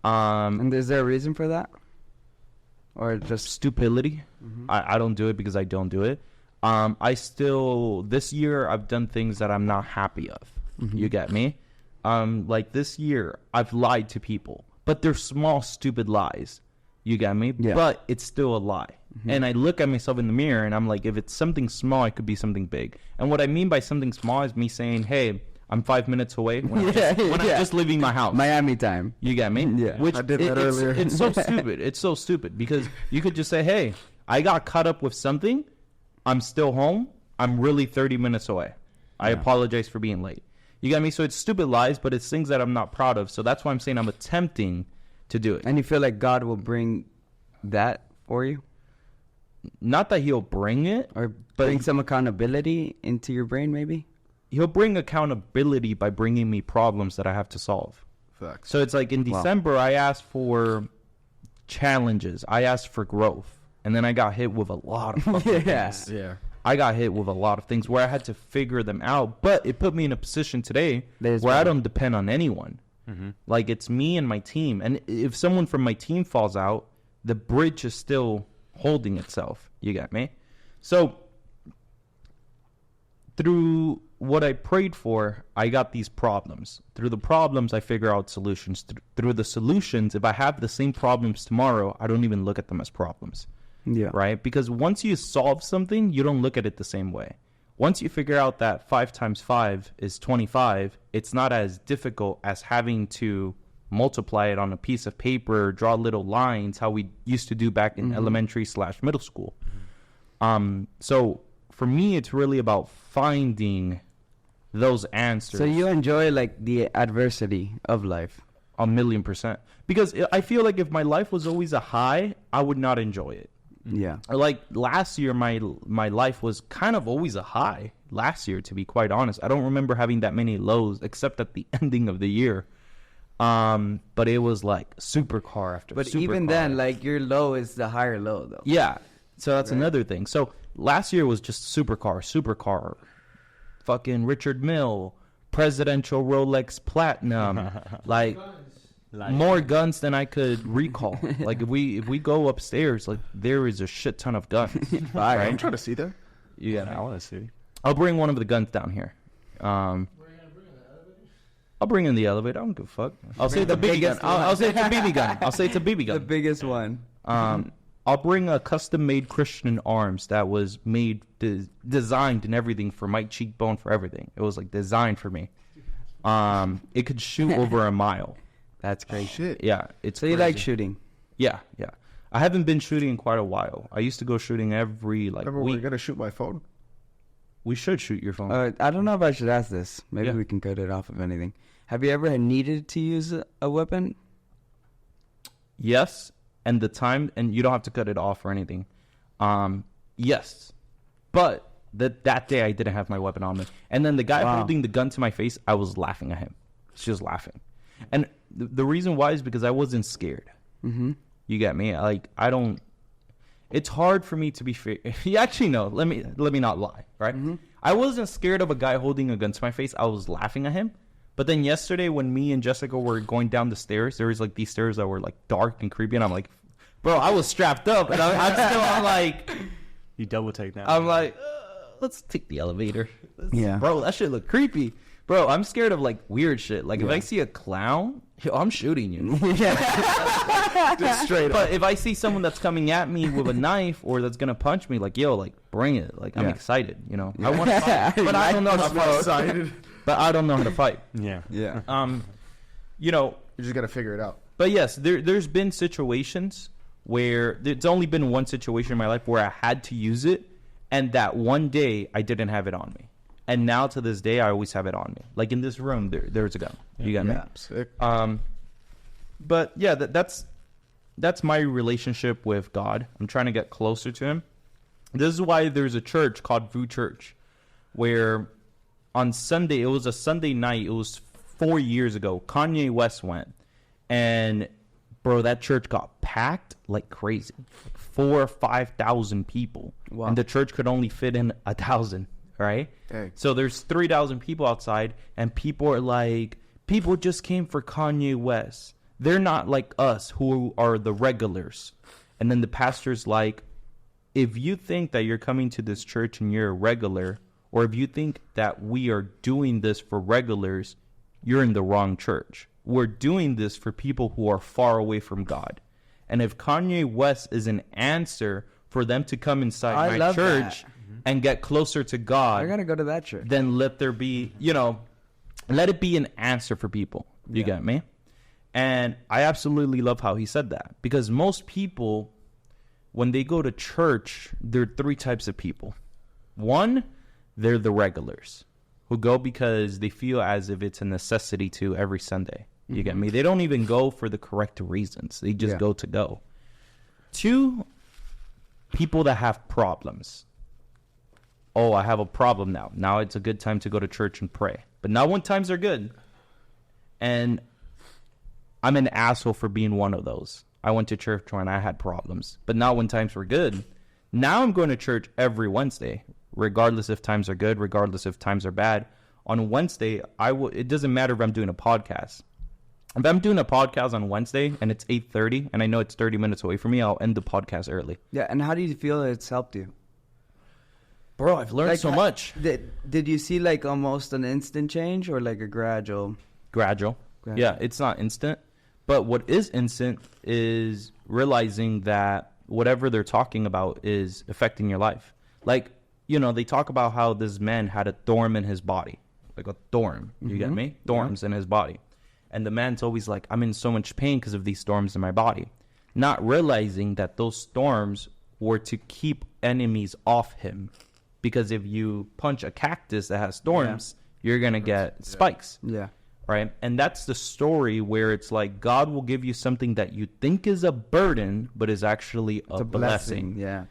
And is there a reason for that? Or just stupidity? I don't do it because I don't do it. This year I've done things that I'm not happy of. You get me? Like this year I've lied to people, but they're small, stupid lies. You get me? Yeah. But it's still a lie. And I look at myself in the mirror and I'm like, if it's something small, it could be something big. And what I mean by something small is me saying, hey, I'm 5 minutes away when I'm just leaving my house. Miami time. You get me? Yeah. Which I did that earlier. It's so stupid. It's so stupid because you could just say, hey, I got caught up with something. I'm still home. I'm really 30 minutes away. I apologize for being late. You got me? So it's stupid lies, but it's things that I'm not proud of. So that's why I'm saying I'm attempting to do it. And you feel like God will bring that for you? Not that he'll bring it, Or but bring some accountability into your brain, maybe? he'll bring accountability by bringing me problems that I have to solve. Facts. So it's like in December, I asked for challenges. I asked for growth. And then I got hit with a lot of fucking things. Yeah. I got hit with a lot of things where I had to figure them out. But it put me in a position today where I don't depend on anyone. Like, it's me and my team. And if someone from my team falls out, the bridge is still holding itself. You got me? So through what I prayed for, I got these problems. Through the problems, I figure out solutions. Through the solutions, if I have the same problems tomorrow, I don't even look at them as problems. Yeah. Right? Because once you solve something, you don't look at it the same way. Once you figure out that 5 times 5 is 25, it's not as difficult as having to multiply it on a piece of paper, draw little lines, how we used to do back in elementary/middle school. So for me, it's really about finding those answers. So you enjoy, like, the adversity of life? 1,000,000%. Because I feel like if my life was always a high, I would not enjoy it. Yeah. Like last year, my life was kind of always a high. Last year, to be quite honest, I don't remember having that many lows except at the ending of the year. But it was like supercar after. But supercar. even then, like, your low is the higher low, though. Yeah. So that's another thing. So last year was just supercar, fucking Richard Mille, presidential Rolex Platinum, like. More guns than I could recall. Like if we go upstairs, like there is a shit ton of guns. Right? I'm trying to see that. Yeah, I want to see. I'll bring one of the guns down here. I'll bring in the elevator. I don't give a fuck. I'll say the biggest. I'll say it's a BB gun. I'll say it's a BB gun. The biggest one. I'll bring a custom-made Christian arms that was made, designed and everything for my cheekbone, for everything. It was like designed for me. It could shoot over a mile. That's crazy. Shit. Yeah, it's So you crazy. like shooting? Yeah. I haven't been shooting in quite a while. I used to go shooting every Remember week. we're gonna shoot my phone? We should shoot your phone. I don't know if I should ask this. Maybe Yeah. we can cut it off of anything. Have you ever needed to use a weapon? Yes, and you don't have to cut it off or anything. Yes, but That day I didn't have my weapon on me. And then the guy holding the gun to my face, I was laughing at him. Just laughing. And the reason why is because I wasn't scared. Mm-hmm. You get me? Like, I don't... It's hard for me to be fair. Actually, no. Let me not lie, right? Mm-hmm. I wasn't scared of a guy holding a gun to my face. I was laughing at him. But then yesterday when me and Jessica were going down the stairs, there was like these stairs that were like dark and creepy. And I'm like, bro, I was strapped up. And I'm still I'm like... You double take now. I'm like, let's take the elevator. Yeah. Bro, that shit look creepy. Bro, I'm scared of like weird shit. Like if I see a clown, yo, I'm shooting you. Just straight up. But if I see someone that's coming at me with a knife or that's gonna punch me, like, yo, like bring it. Like I'm excited, you know. I want to fight, but I don't know how to fight. Excited. But I don't know how to fight. Yeah. You know, You just gotta figure it out. but yes, there's been situations where it's only been one situation in my life where I had to use it, and that one day I didn't have it on me. And now to this day, I always have it on me. Like in this room, there's a gun. You got me? Sick. But yeah, that's my relationship with God. I'm trying to get closer to Him. This is why there's a church called View Church, where on Sunday, it was a Sunday night. It was 4 years ago. Kanye West went, and bro, that church got packed like crazy. 4,000 or 5,000 people, and the church could only fit in 1,000. Right? Dang. So there's 3,000 people outside, and people are like, people just came for Kanye West. They're not like us who are the regulars. And then the pastor's like, if you think that you're coming to this church and you're a regular, or if you think that we are doing this for regulars, you're in the wrong church. We're doing this for people who are far away from God. And if Kanye West is an answer for them to come inside my church and get closer to God, I gotta go to that church. then let there be, let it be an answer for people. You get me? And I absolutely love how he said that, because most people, when they go to church, there are three types of people. One, they're the regulars who go because they feel as if it's a necessity to every Sunday. You get me? They don't even go for the correct reasons. They just go to go. Two, people that have problems. Oh, I have a problem now. Now it's a good time to go to church and pray. But not when times are good. And I'm an asshole for being one of those. I went to church when I had problems, but not when times were good. Now I'm going to church every Wednesday, regardless if times are good, regardless if times are bad. On Wednesday, it doesn't matter if I'm doing a podcast. If I'm doing a podcast on Wednesday and it's 8:30 and I know it's 30 minutes away from me, I'll end the podcast early. Yeah, and how do you feel it's helped you? Bro, I've learned so much. Did you see like almost an instant change or like a gradual? Gradual. Yeah, it's not instant. But what is instant is realizing that whatever they're talking about is affecting your life. Like, they talk about how this man had a thorn in his body. Like a thorn. You get me? Thorns in his body. And the man's always like, I'm in so much pain because of these storms in my body. Not realizing that those storms were to keep enemies off him. Because if you punch a cactus that has thorns, you're going to get spikes. Yeah. Right? And that's the story where it's like God will give you something that you think is a burden, but is actually a blessing. Yeah.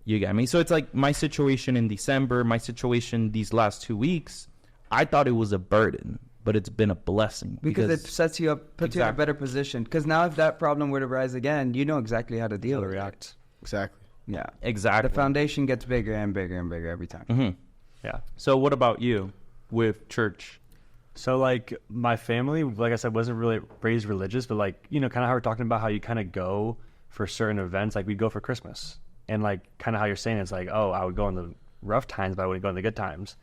You get me? So it's like my situation in December, my situation these last 2 weeks, I thought it was a burden, but it's been a blessing. Because it sets you up, puts you in a better position. Because now if that problem were to rise again, you know exactly how to deal with it. Exactly. Yeah. Exactly. The foundation gets bigger and bigger and bigger every time. Mm-hmm. Yeah. So what about you with church? So, like, my family, like I said, wasn't really raised religious, but, like, kind of how we're talking about how you kind of go for certain events. Like, we'd go for Christmas. And, like, kind of how you're saying, it's like, oh, I would go in the rough times, but I wouldn't go in the good times.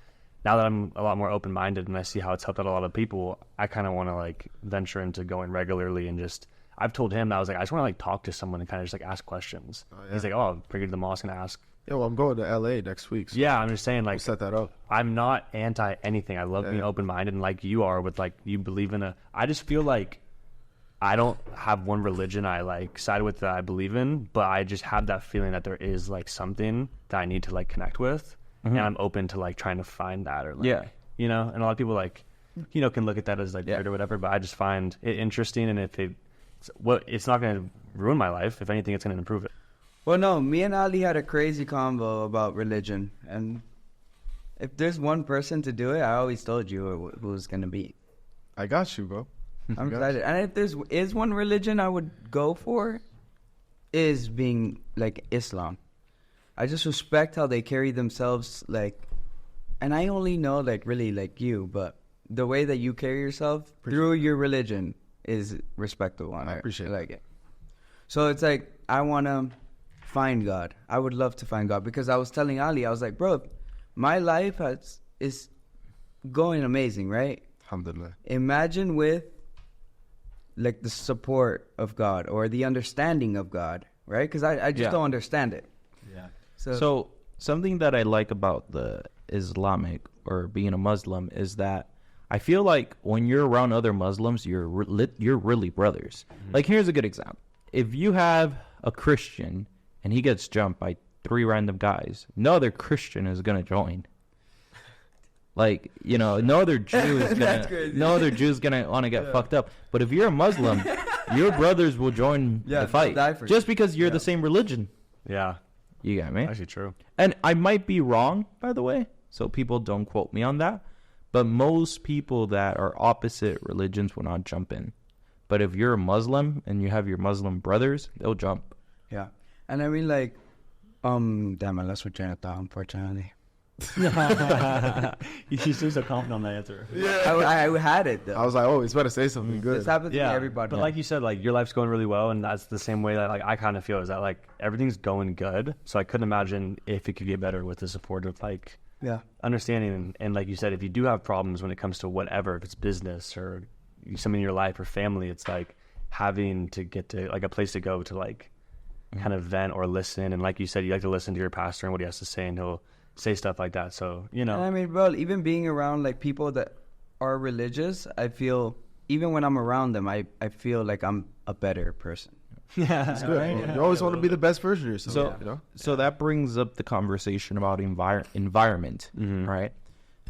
Now that I'm a lot more open-minded and I see how it's helped out a lot of people, I kind of want to, like, venture into going regularly and just... I've told him that I was like, I just want to, like, talk to someone and kind of just, like, ask questions. Oh, yeah. He's like, oh, I'll bring you to the mosque and ask. Yeah, well, I'm going to LA next week. So yeah, I'm just saying, like, we'll set that up. I'm not anti anything. I love being open-minded, and like you are with, like, you believe in I just feel like I don't have one religion I, like, side with that I believe in, but I just have that feeling that there is, like, something that I need to, like, connect with, and I'm open to, like, trying to find that, or, like, and a lot of people, like, can look at that as, like, weird or whatever, but I just find it interesting, and if it's not going to ruin my life. If anything, it's going to improve it. Well, no, me and Ali had a crazy convo about religion, and If there's one person to do it, I always told you who was gonna be. I got you, bro. I'm excited. And if there's one religion I would go for, is being like Islam. I just respect how they carry themselves, like, and I only know like really like you, but the way that you carry yourself through your religion is respectable. And I appreciate like it. So it's like I wanna find God. I would love to find God because I was telling Ali, I was like, bro, my life is going amazing, right? Alhamdulillah. Imagine with like the support of God or the understanding of God, right? Because I just don't understand it. Yeah. So something that I like about the Islamic or being a Muslim is that I feel like when you're around other Muslims, you're really brothers. Mm-hmm. Like, here's a good example. If you have a Christian and he gets jumped by 3 random guys, no other Christian is going to join. Like, you know, no other Jew is gonna want to get fucked up. But if you're a Muslim, your brothers will join the fight just because you're the same religion. Yeah, you got me. Actually, true. And I might be wrong, by the way, so people don't quote me on that. But most people that are opposite religions will not jump in. But if you're a Muslim and you have your Muslim brothers, they'll jump. Yeah, and I mean, like, damn, I lost my train of thought, unfortunately. You seem so confident on that answer. Yeah, I had it though. I was like, oh, he's about to say something good. This happens to everybody. But like you said, like your life's going really well, and that's the same way that like I kind of feel is that like everything's going good. So I couldn't imagine if it could get better with the support of like understanding and like you said, if you do have problems when it comes to whatever, if it's business or something in your life or family, it's like having to get to like a place to go to like kind of vent or listen. And like you said, you like to listen to your pastor and what he has to say, and he'll say stuff like that. So, you know. I mean, bro, even being around like people that are religious, I feel even when I'm around them, I feel like I'm a better person. Yeah, that's good. Right? You always want to be the best version of yourself. So, you know? So that brings up the conversation about environment, right?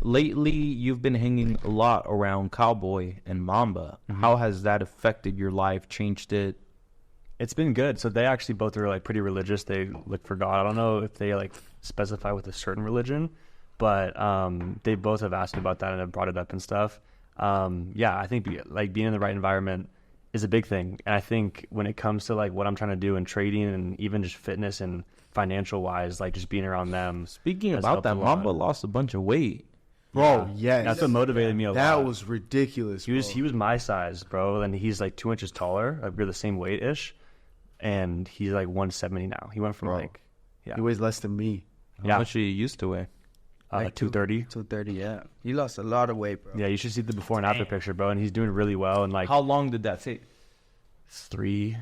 Lately, you've been hanging a lot around Cowboy and Mamba. How has that affected your life, changed it? It's been good. So they actually both are like pretty religious. They look for God. I don't know if they like specify with a certain religion, but they both have asked me about that and have brought it up and stuff. Yeah, I think like being in the right environment is a big thing. And I think when it comes to like what I'm trying to do in trading and even just fitness and financial wise, like just being around them. Speaking about that, Mamba lost a bunch of weight. Bro, yes. That's what motivated me a lot. That was ridiculous, bro. He was my size, bro, and he's like 2 inches taller. Like we're the same weight-ish. And he's like 170 now. He went from he weighs less than me. How much do you used to weigh? Like 230. 230, yeah. He lost a lot of weight, bro. Yeah, you should see the before and after picture, bro. And he's doing really well. And like, how long did that take? 3-4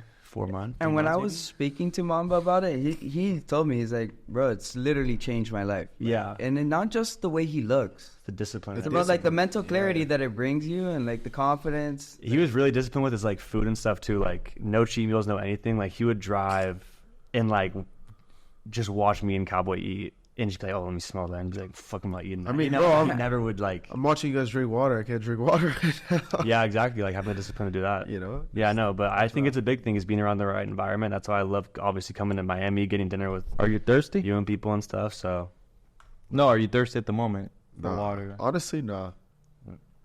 months. And when I was speaking to Mamba about it, he told me, he's like, bro, it's literally changed my life. Yeah. And then not just the way he looks. The discipline. It's about like the mental clarity that it brings you and like the confidence. He was really disciplined with his like food and stuff too. Like no cheat meals, no anything. Like he would drive and like just watch me and Cowboy eat. And just be like, oh, let me smell that. And be like, fuck, I'm not eating that. I mean, bro, I never would like. I'm watching you guys drink water. I can't drink water right now. Yeah, exactly. Like having the discipline to do that. You know? Yeah, no, but I think it's a big thing is being around the right environment. That's why I love obviously coming to Miami, getting dinner with. Are you thirsty? You and people and stuff. So. No, are you thirsty at the moment? The water. Honestly, no.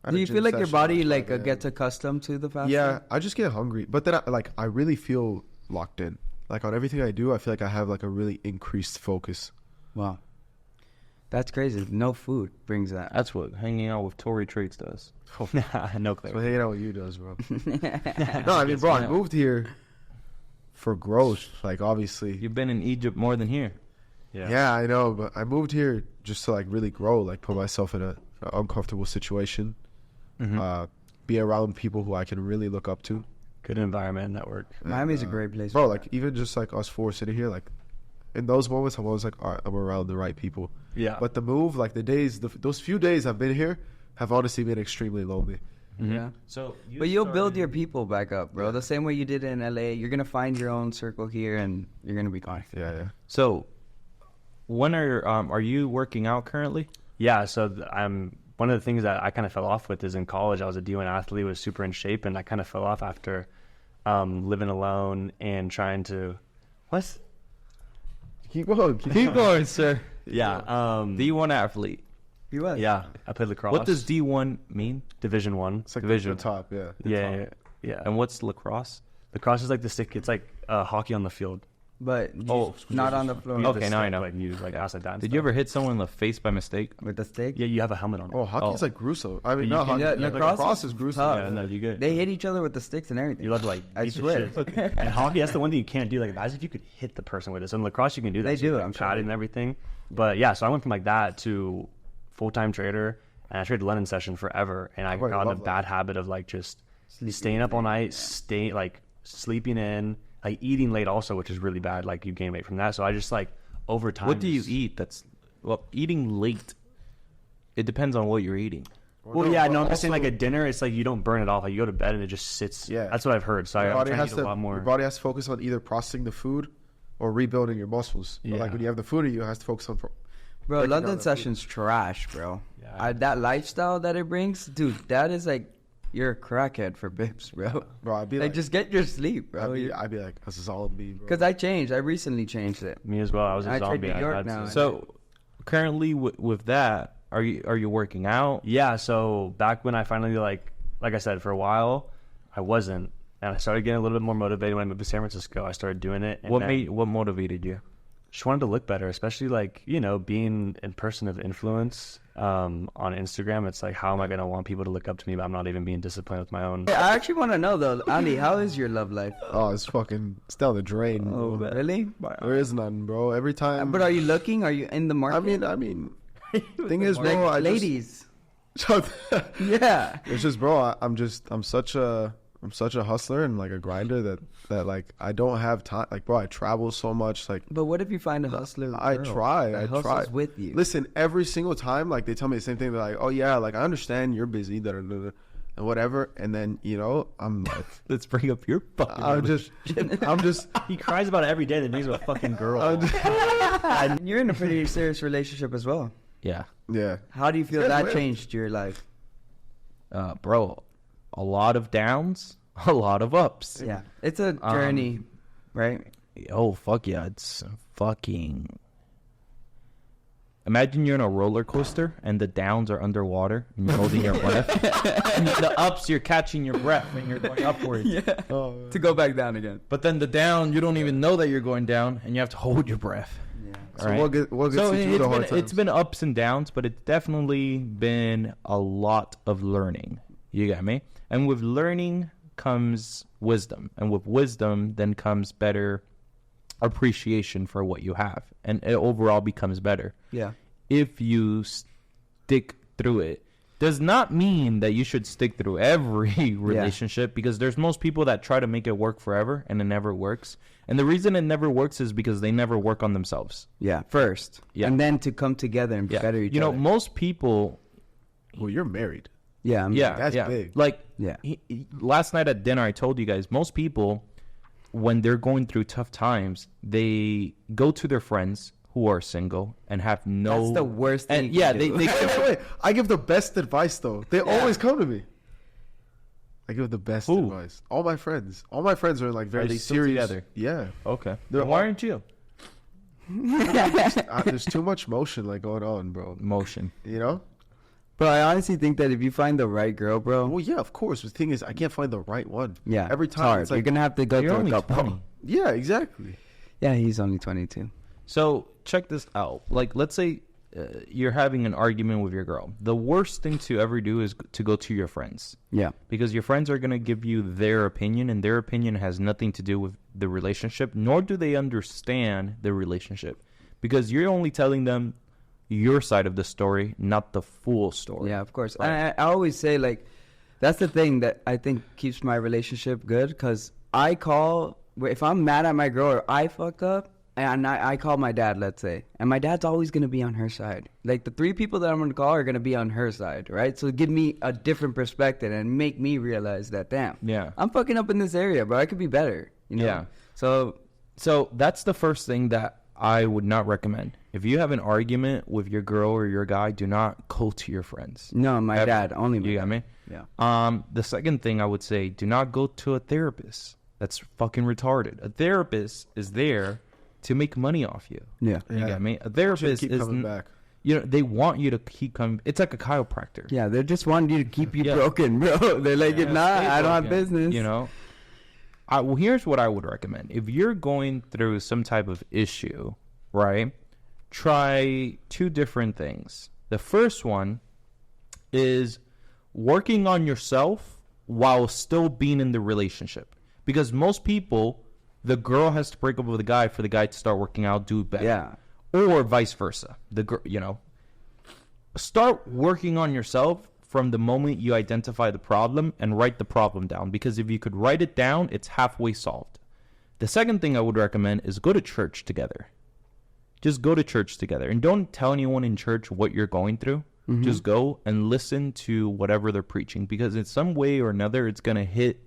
Do you feel like your body like gets accustomed to the fast? Yeah, I just get hungry, but then I really feel locked in. Like on everything I do, I feel like I have like a really increased focus. Wow. That's crazy. No food brings that. That's what hanging out with Tory Traits does. Oh, no clue. That's what hanging out with you does, bro. No, I mean, bro, I moved here for growth. Like, obviously. You've been in Egypt more than here. Yeah, I know, but I moved here just to, like, really grow, like, put myself in an uncomfortable situation, be around people who I can really look up to. Good environment, network. Miami's a great place. Bro, like, even just, like, us 4 sitting here, like, in those moments, I'm always like, all right, I'm around the right people. Yeah. But the move, like, those few days I've been here have honestly been extremely lonely. Yeah. But you'll build your people back up, bro. The same way you did in LA. You're going to find your own circle here, and you're going to be fine. Yeah. So, when are you working out currently? Yeah, so I'm one of the things that I kind of fell off with is in college I was a D1 athlete, was super in shape, and I kind of fell off after living alone and trying to Keep going, sir. Yeah, D1 athlete. He was. Yeah, I played lacrosse. What does D1 mean? Division 1. It's like Division. the top, yeah. Yeah. And what's lacrosse? Lacrosse is like the stick. It's like hockey on the field. But not on the floor. You have Okay, the now I stick, know. Like you like outside that. and Did stuff. you ever hit someone in the face by mistake? With the stick? Yeah, you have a helmet on. Oh, hockey's Oh. like gruesome. I mean, You not can- hockey. yeah, Lacrosse is gruesome. tough. Yeah, no, you good. They hit each other with the sticks and everything. You love to like. I beat the swear. shit. And hockey, that's the one thing you can't do. Like, imagine if you could hit the person with it. So in lacrosse, you can do that. They So do you it, can I'm sure pat they it and everything. But yeah, so I went from like that to full-time trader, and I traded London session forever, and I Oh, I got in a love that. bad habit of like just staying up all night, sleeping in, like eating late also, which is really bad. Like you gain weight from that. So I just like over time. What do you just- eat? Eating late. It depends on what you're eating. Well, yeah, no, I'm just saying like a dinner. It's like you don't burn it off. Like you go to bed and it just sits. Yeah. That's what I've heard. So Your I'm body trying has to eat a lot your more. body has to focus on either processing the food or rebuilding your muscles. But Yeah. like when you have the food, you have to focus on. Bro, breaking down London that session's trash, bro. Yeah. That lifestyle that it brings, dude, that is like, you're a crackhead for Bips, bro. Bro, I'd be Like, like, just get your sleep, bro. I'd be like, this is all me, bro. Because I changed. I recently changed it. Me as well. I was a I trade zombie. New York had now. to- So currently with that, are you working out? Yeah, so back when I finally like I said, for a while I wasn't, and I started getting a little bit more motivated when I moved to San Francisco. I started doing it. And then What motivated you? just wanted to look better, especially like being a person of influence on Instagram. It's like, how am I gonna want people to look up to me, but I'm not even being disciplined with my own. Hey, I actually want to know, though, Andy, how is your love life? Oh, it's down the drain. Oh, bro. really? There is none, bro. Every time. But are you looking? Are you in the market? I mean, thing is, Like, bro, ladies. Just, Yeah. it's just, bro. I'm such a hustler and like a grinder that like I don't have time. Like, bro, I travel so much. Like, But what if you find a hustler? I girl try. that I hustles try. with you. Listen, every single time, like they tell me the same thing. They're like, "Oh yeah, like I understand you're busy, da, da, da, da, and whatever." And then I'm like, Let's bring up your fucking. I'm just. He cries about it every day. That makes him a fucking girl. And you're in a pretty serious relationship as well. Yeah, Yeah. How do you feel Good that will. changed your life? bro. A lot of downs, a lot of ups. Yeah. It's a journey, right? Oh fuck yeah! It's fucking. Imagine you're in a roller coaster and the downs are underwater and you're holding your breath. And the ups, you're catching your breath and you're going upwards. Yeah. Oh, To go back down again. But then the down, you don't even know that you're going down and you have to hold your breath. Yeah. so Alright. what gets So you through the hard it's times? been ups and downs, but it's definitely been a lot of learning. You got me? And with learning comes wisdom. And with wisdom then comes better appreciation for what you have. And it overall becomes better. Yeah. If you stick through it. Does not mean that you should stick through every relationship because there's most people that try to make it work forever and it never works. And the reason it never works is because they never work on themselves. Yeah. First. Yeah. And then to come together and better each other. Most people. Well, you're married. Yeah. That's yeah. big. Like, Yeah. Last night at dinner, I told you guys, most people, when they're going through tough times, they go to their friends who are single and have no. That's the worst thing. And you yeah, can they do. Wait, I give the best advice though. They always come to me. I give the best Who? advice. All my friends are like very they still serious. together? Yeah. Okay. They're Then why all- aren't you? There's too much motion like going on, bro. Motion. You know? Bro, I honestly think that if you find the right girl, bro. Well, yeah, of course. The thing is, I can't find the right one. Yeah. Every it's time hard. it's like, You're gonna have to go You're through only a couple. 20. yeah, exactly. Yeah, he's only 22. So check this out. Like, let's say you're having an argument with your girl. The worst thing to ever do is to go to your friends. Yeah. Because your friends are going to give you their opinion, and their opinion has nothing to do with the relationship, nor do they understand the relationship. Because you're only telling them your side of the story, not the full story. Yeah, of course. Right. And I always say, like, that's the thing that I think keeps my relationship good because if I'm mad at my girl or I fuck up, and I call my dad, let's say, and my dad's always going to be on her side. Like, the 3 people that I'm going to call are going to be on her side, right? So give me a different perspective and make me realize that, damn, Yeah. I'm fucking up in this area, bro. I could be better, you know? Yeah. So, that's the first thing that I would not recommend. If you have an argument with your girl or your guy, do not go to your friends. no, my Ever. dad, only my You got dad. me? Yeah. The second thing I would say, do not go to a therapist. That's fucking retarded. A therapist is there to make money off you. Yeah. You Yeah. got me? A Should therapist keep is coming back. they want you to keep coming. It's like a chiropractor. Yeah, they just want you to keep you broken, bro. They're like, if not, I don't have business. Well, here's what I would recommend. If you're going through some type of issue, right, try 2 different things. The first one is working on yourself while still being in the relationship. Because most people, the girl has to break up with the guy for the guy to start working out, do better. Yeah. Or vice versa. The girl, start working on yourself from the moment you identify the problem and write the problem down. Because if you could write it down, it's halfway solved. The second thing I would recommend is go to church together. Just go to church together. And don't tell anyone in church what you're going through. Mm-hmm. Just go and listen to whatever they're preaching. Because in some way or another, it's going to hit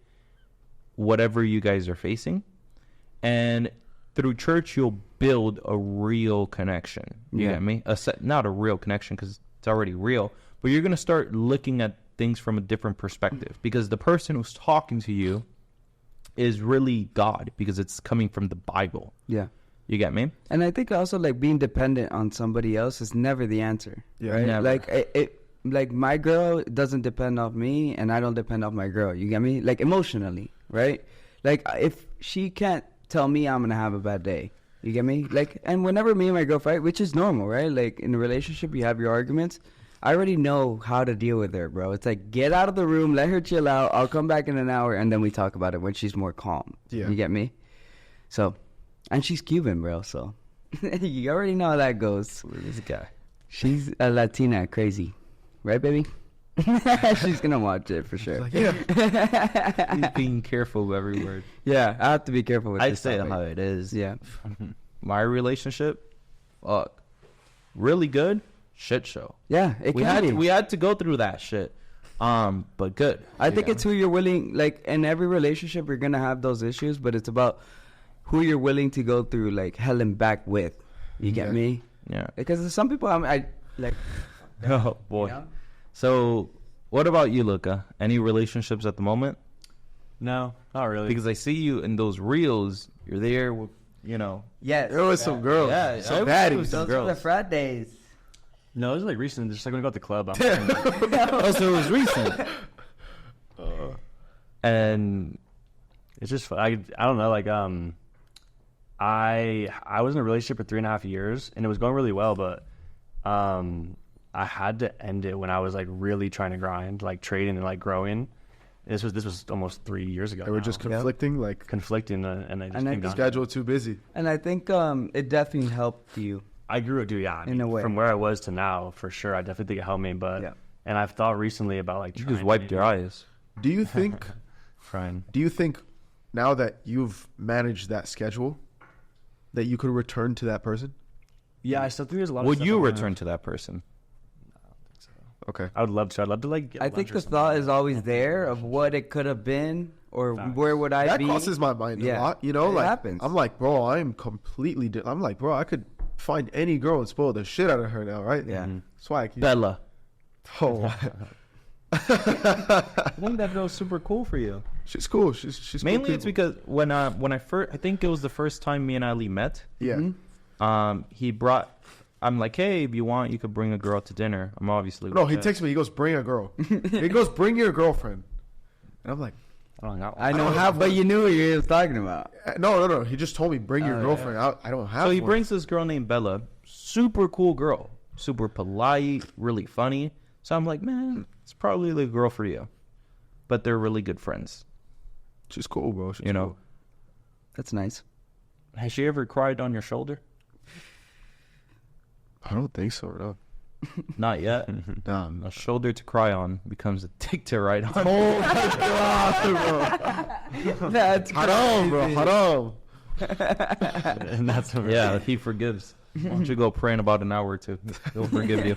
whatever you guys are facing. And through church, you'll build a real connection. You get me? Not a real connection because it's already real. But you're going to start looking at things from a different perspective. Because the person who's talking to you is really God. Because it's coming from the Bible. Yeah. You get me? And I think also like being dependent on somebody else is never the answer. Yeah. Right? Never. Like my girl doesn't depend off me and I don't depend off my girl. You get me? Like emotionally, right? Like if she can't tell me I'm going to have a bad day. You get me? Like, and whenever me and my girl fight, which is normal, right? Like in a relationship, you have your arguments. I already know how to deal with her, bro. It's like, get out of the room, let her chill out. I'll come back in an hour and then we talk about it when she's more calm. Yeah. You get me? So, and she's Cuban, bro. So you already know how that goes. This guy. She's a Latina, crazy. Right, baby? She's going to watch it for sure. Like, yeah. He's being careful with every word. Yeah, I have to be careful with this. I say it how it is. Yeah. My relationship, really good, shit show. Yeah, we had to go through that shit. But good. I think it's who you're willing, like in every relationship you're going to have those issues, but it's about who you're willing to go through like hell and back with. You get me? Yeah. Because some people I like oh boy. You know? So, what about you, Luca? Any relationships at the moment? No, not really. Because I see you in those reels. You're there with, Yes. There was some girls. Yeah, some baddies. Those were the frat days. No, it was like recent. Just like when we go to the club. Oh, so it was recent. And it's just, I don't know, like, I was in a relationship for 3.5 years, and it was going really well, but I had to end it when I was like really trying to grind, like trading and like growing. This was almost 3 years ago. They were just conflicting, and they just came down. Schedule too busy. And I think it definitely helped you. I grew up, in a way. From where I was to now, for sure. I definitely think it helped me, but and I've thought recently about like you just wiped your eyes. Do you think? Fine. Do you think now that you've managed that schedule, that you could return to that person? Yeah, I still think there's a lot. Would you return to that person? Okay. I would love to. I'd love to like. I think the thought is always there of what it could have been or where would I be. That crosses my mind a lot. It like happens. I'm like, bro, I'm completely. I'm like, bro, I could find any girl and spoil the shit out of her now, right? Yeah. That's why I keep. Bella. Oh. I think that feels super cool for you. She's cool. She's mainly cool it's because when I first, I think it was the first time me and Ali met. Yeah. He brought. I'm like, hey, if you want, you could bring a girl to dinner. I'm obviously. No, he texts me. He goes, bring a girl. He goes, bring your girlfriend. And I'm like, I know how, but you knew what you was talking about. No. He just told me, bring your girlfriend. Yeah. I don't have. So he brings this girl named Bella. Super cool girl. Super polite. Really funny. So I'm like, man, it's probably the girl for you. But they're really good friends. She's cool, bro. She's cool. That's nice. Has she ever cried on your shoulder? I don't think so, no. Not yet. A shoulder to cry on becomes a dick to ride on. Oh my god, bro. That's haram, bro. Haram. And that's yeah, he forgives. Why don't you go pray in about an hour or two? He'll forgive you.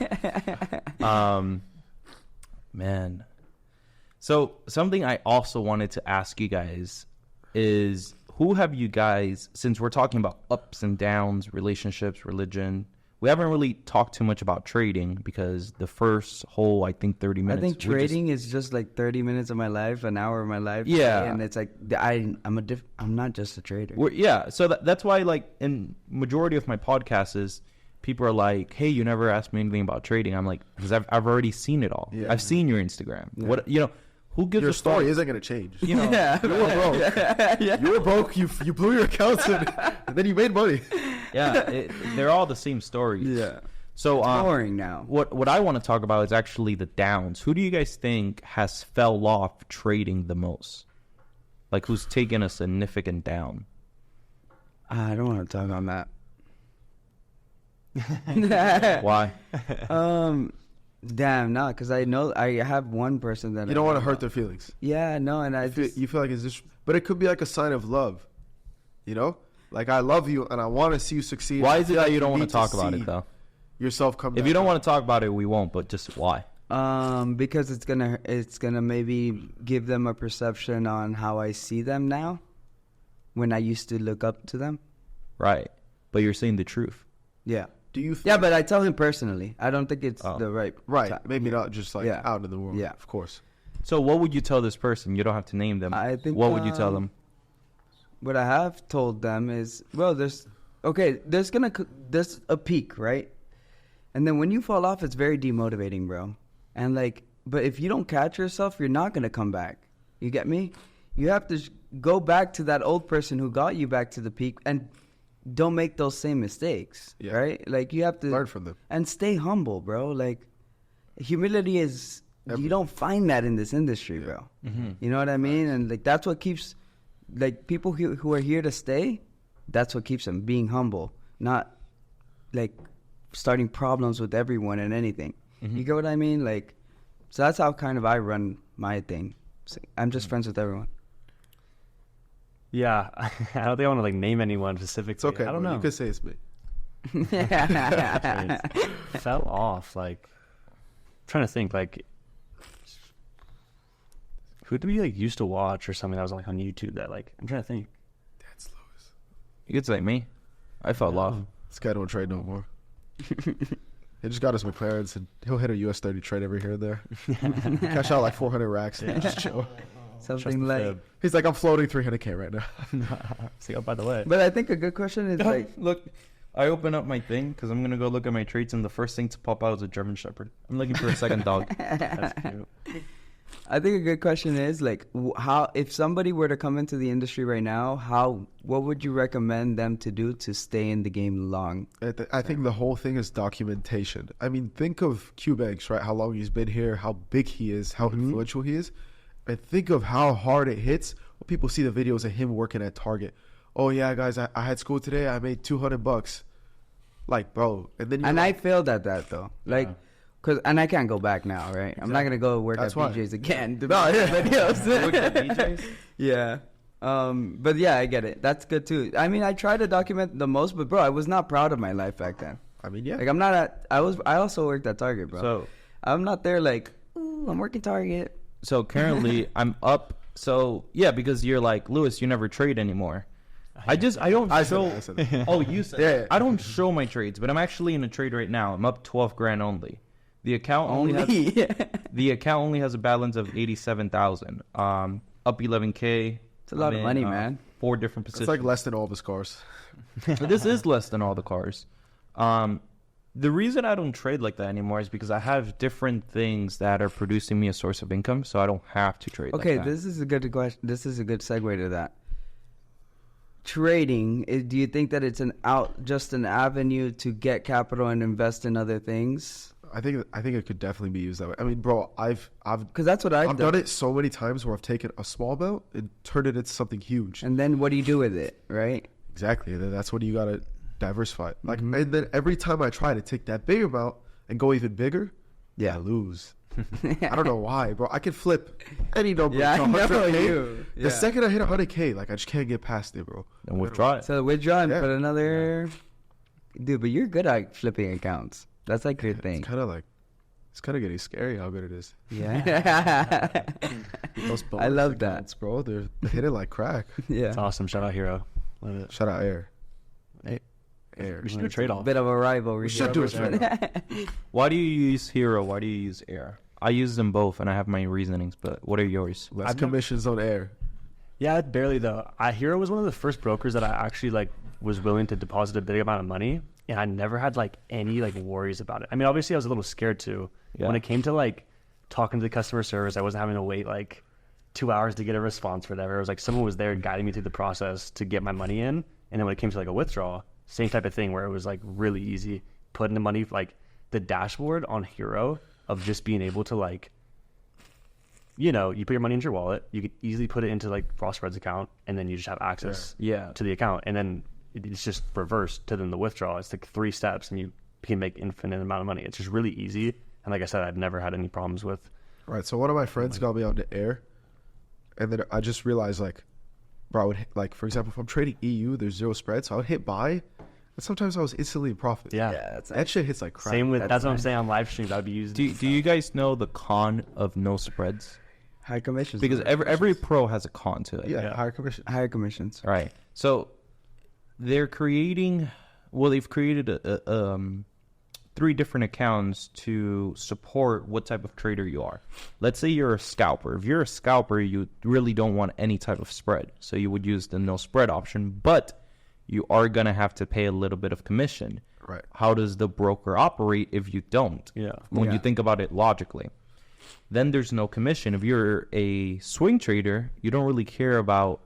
Man. So something I also wanted to ask you guys is, who have you guys, since we're talking about ups and downs, relationships, religion, we haven't really talked too much about trading because the first whole, I think, 30 minutes. I think trading is just like 30 minutes of my life, an hour of my life. Yeah. And it's like, I'm not just a trader. So that's why, like, in majority of my podcasts is people are like, "Hey, you never asked me anything about trading." I'm like, because I've already seen it all. Yeah. I've seen your Instagram. Yeah. What who gives Your a story fuck? isn't gonna change. You know, You were broke. You were broke. You blew your accounts and then you made money. yeah, they're all the same stories. Yeah. So Boring now. What I want to talk about is actually the downs. Who do you guys think has fell off trading the most? Like, who's taken a significant down? I don't want to talk on that. Why? Damn, no, because I know I have one person that You don't want to hurt their feelings. Yeah, no, and You feel like it's just, but it could be like a sign of love. You know, like I love you and I want to see you succeed. Why I is it feel that like you don't want need to talk about see it though? Yourself come. If you don't want to talk about it, we won't. But just why? because it's gonna maybe give them a perception on how I see them now, when I used to look up to them. Right. But you're saying the truth. Yeah. Do you? Yeah, but I tell him personally. I don't think it's the right. Right. time. Maybe not just like Yeah. out in the world. Yeah. Of course. So what would you tell this person? You don't have to name them. I think, What would you tell them? What I have told them is, well, there's a peak, right? And then when you fall off, it's very demotivating, bro. And like, but if you don't catch yourself, you're not gonna come back. You get me? You have to go back to that old person who got you back to the peak, and don't make those same mistakes, Yeah. right? Like, you have to Learn from them. and stay humble, bro. Like, humility is you don't find that in this industry, bro. You know what I mean? And like, that's what keeps like people who are here to stay. That's what keeps them being humble, not like starting problems with everyone and anything. You get what I mean? Like, so that's how kind of I run my thing. So I'm just friends with everyone. Yeah, I don't think I want to like name anyone specifically. It's okay. I don't bro. know. You could say it's me. Fell off. Like, I'm trying to think. Like, who do we like used to watch or something that was like on YouTube that like I'm trying to think. That's Lewis. You could say me. I fell off. This guy don't trade no more. He just got his McLarens and he'll hit a US 30 trade every here and there. Cash out like 400 racks and just chill. Something like. He's like, I'm floating 300K right now. See, oh, by the way. But I think a good question is like, Look, I open up my thing because I'm going to go look at my traits, and the first thing to pop out is a German Shepherd. I'm looking for a second dog. That's cute. I think a good question is like, how if somebody were to come into the industry right now, what would you recommend them to do to stay in the game long? I think the whole thing is documentation. I mean, think of Q-Banks, right? How long he's been here, how big he is, how influential he is. And think of how hard it hits when people see the videos of him working at Target. Oh, yeah, guys, I had school today. I made $200. Like, bro. And I failed at that, though. Like, and I can't go back now, right? Exactly. I'm not going to go work at BJ's again. Work at BJ's? Yeah. But yeah, I get it. That's good too. I mean, I try to document the most, but bro, I was not proud of my life back then. I mean, yeah. Like, I also worked at Target, bro. So I'm not there like, ooh, I'm working Target. So currently I'm up. So yeah, because you're like, Lewis, you never trade anymore. I don't show. said that. Oh, you said. Yeah. I don't show my trades, but I'm actually in a trade right now. I'm up 12 grand only. The account only has a balance of 87,000. Up 11K. It's a lot of money, man. 4 different positions. It's like less than all of his cars. But this is less than all the cars. The reason I don't trade like that anymore is because I have different things that are producing me a source of income, so I don't have to trade. Okay, like that. this is a good question. This is a good segue to that. Trading, do you think that it's just an avenue to get capital and invest in other things? I think it could definitely be used that way. I mean, bro, I've because that's what I've done it so many times where I've taken a small amount and turned it into something huge. And then what do you do with it, right? Exactly. That's what you gotta diversify. Like, and then every time I try to take that big amount and go even bigger, I lose. I don't know why, bro. I can flip any number. Yeah, to I know 100K. you. Yeah. The second I hit 100K, like I just can't get past it, bro. And withdraw it. So withdraw and Yeah. put another. Dude, but you're good at flipping accounts. That's like your thing. It's kind of getting scary how good it is. Yeah. Those I love that. accounts, bro. They're hitting like crack. Yeah. It's awesome. Shout out Hero. Love it. Shout out Air. Hey, Air. we should do a trade off. Bit of a rivalry. We should do a trade-off. Why do you use Hero? Why do you use Air? I use them both, and I have my reasonings. But what are yours? Less commissions on Air. Yeah, barely though. Hero was one of the first brokers that I actually like was willing to deposit a big amount of money, and I never had like any like worries about it. I mean, obviously I was a little scared too. When it came to like talking to the customer service, I wasn't having to wait like 2 hours to get a response or whatever. It was like someone was there guiding me through the process to get my money in. And then when it came to like a withdrawal, same type of thing where it was like really easy putting the money, like the dashboard on Hero of just being able to like, you know, you put your money into your wallet, you could easily put it into like Raw Spreads account, and then you just have access to the account. And then it's just reversed to then the withdrawal. It's like 3 steps and you can make infinite amount of money. It's just really easy. And like I said, I've never had any problems with. Right. So one of my friends got me on the air, and then I just realized like, bro, I would like, for example, if I'm trading EU, there's 0 spread, so I would hit buy, and sometimes I was instantly in profit. Yeah, that shit hits like crap. Same with that's what I'm saying on live streams. I'd be using. Do you guys know the con of no spreads? High commissions. Because every pro has a con to it. Yeah, higher commission. Higher commissions. Right. So they've created 3 different accounts to support what type of trader you are. Let's say you're a scalper. If you're a scalper, you really don't want any type of spread. So you would use the no spread option, but you are going to have to pay a little bit of commission. Right. How does the broker operate if you don't? Yeah. When you think about it logically. Then there's no commission. If you're a swing trader, you don't really care about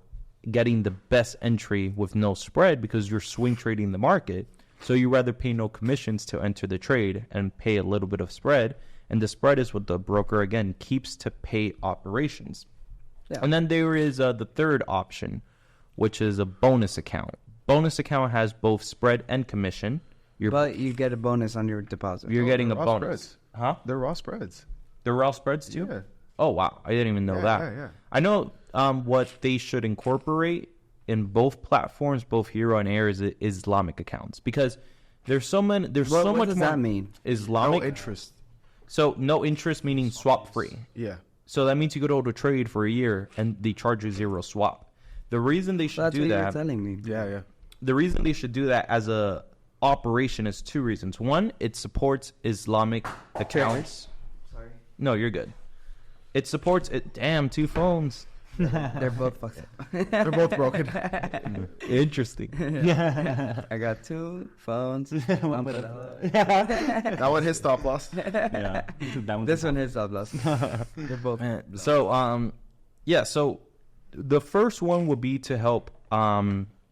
getting the best entry with no spread because you're swing trading the market. So you rather pay no commissions to enter the trade and pay a little bit of spread. And the spread is what the broker, again, keeps to pay operations. Yeah. And then there is the third option, which is a bonus account. Bonus account has both spread and commission. But you get a bonus on your deposit. You're getting a bonus. Spreads. Huh? They're raw spreads. They're raw spreads too? Yeah. Oh, wow. I didn't even know that. Yeah. I know what they should incorporate in both platforms, both Hero and Air, is Islamic accounts. Because there's so many. There's so much more. What does that mean? Islamic. No interest. So no interest meaning swap free. Yeah. So that means you go to trade for a year and they charge you 0 swap. The reason they should do that. That's what you're telling me. Yeah. The reason they should do that as a operation is 2 reasons. One, it supports Islamic accounts. Sorry. No, you're good. It supports it. Damn, 2 phones. They're both fucked up. They're both broken. Interesting. I got 2 phones. That one hit stop loss. Yeah. This one hits stop loss. They're both. So so the first one would be to help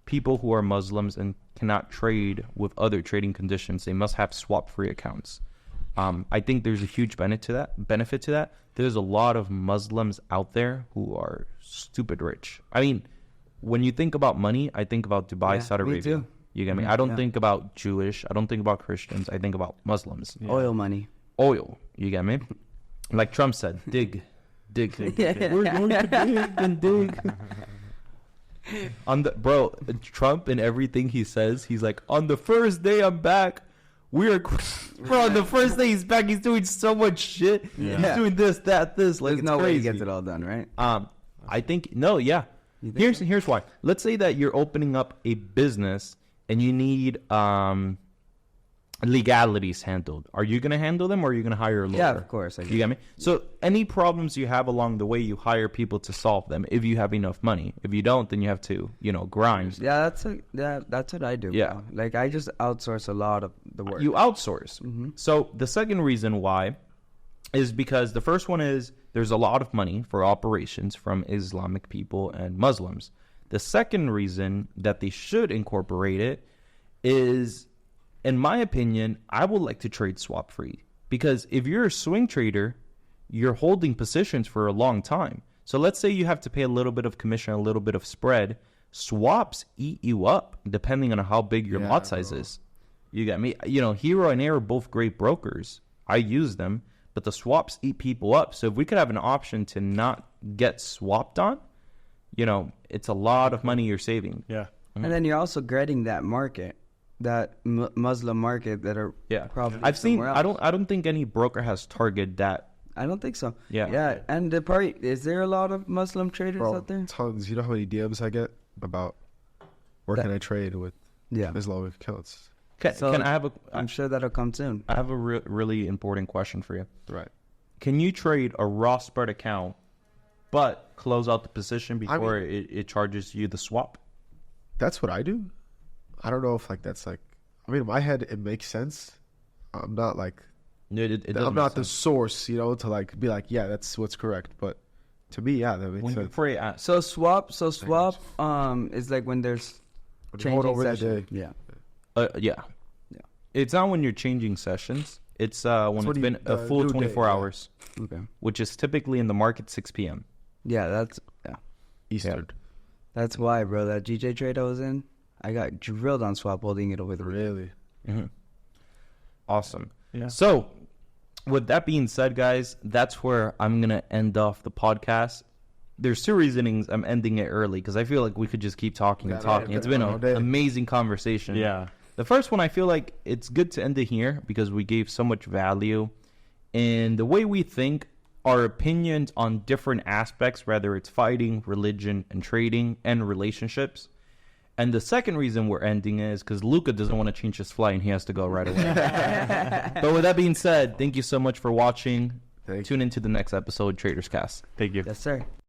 people who are Muslims and cannot trade with other trading conditions. They must have swap-free accounts. I think there's a huge benefit to that. There's a lot of Muslims out there who are stupid rich. I mean, when you think about money, I think about Dubai, Saudi Arabia. Me too. You get me? I don't think about Jewish. I don't think about Christians. I think about Muslims. Yeah. Oil money. Oil. You get me? Like Trump said, dig. We're going to dig and dig. Trump and everything he says, he's like, on the first day I'm back, bro, the first day he's back, he's doing so much shit. Yeah. He's doing this, that, this. Like, there's it's no crazy. way he gets it all done, right? I think, no, yeah. Here's why. Let's say that you're opening up a business and you need legalities handled. Are you going to handle them or are you going to hire a lawyer? Yeah, of course. You get me? So any problems you have along the way, you hire people to solve them if you have enough money. If you don't, then you have to, grind. Yeah, that's what I do. Yeah. Bro. Like, I just outsource a lot of the work. You outsource. Mm-hmm. So the second reason why is because the first one is there's a lot of money for operations from Islamic people and Muslims. The second reason that they should incorporate it is, in my opinion, I would like to trade swap free. Because if you're a swing trader, you're holding positions for a long time. So let's say you have to pay a little bit of commission, a little bit of spread. Swaps eat you up depending on how big your lot size is. You get me? Hero and Air are both great brokers. I use them, but the swaps eat people up. So if we could have an option to not get swapped on, it's a lot of money you're saving. Yeah. And then you're also getting that market. That Muslim market that are probably I've seen. else. I don't think any broker has targeted that. I don't think so. Yeah. And is there a lot of Muslim traders out there? Tons. You know how many DMs I get about where can I trade with Islamic accounts? Can I have I'm sure that'll come soon. I have a really important question for you. Right. Can you trade a raw spread account, but close out the position before it charges you the swap? That's what I do. I don't know if like that's like. I mean, in my head, it makes sense. I'm not like. I'm not the source, you know, to like be like, yeah, that's what's correct. But to me, yeah, that makes sense. So swap is like when there's changing over the session. day. Yeah. It's not when you're changing sessions. It's when it's been a full 24 hours. Okay. Which is typically in the market 6 p.m. Yeah, Eastern. Yeah. That's why, bro. That GJ trade I was in, I got drilled on swap holding it over the weekend. Really? Mm-hmm. Awesome. Yeah. So, with that being said, guys, that's where I'm going to end off the podcast. There's two reasonings I'm ending it early because I feel like we could just keep talking and talking. It's been an amazing conversation. Yeah. The first one, I feel like it's good to end it here because we gave so much value. And the way we think, our opinions on different aspects, whether it's fighting, religion, and trading, and relationships. And the second reason we're ending is because Luca doesn't want to change his flight and he has to go right away. But with that being said, thank you so much for watching. Tune into the next episode, Traders Cast. Thank you. Yes, sir.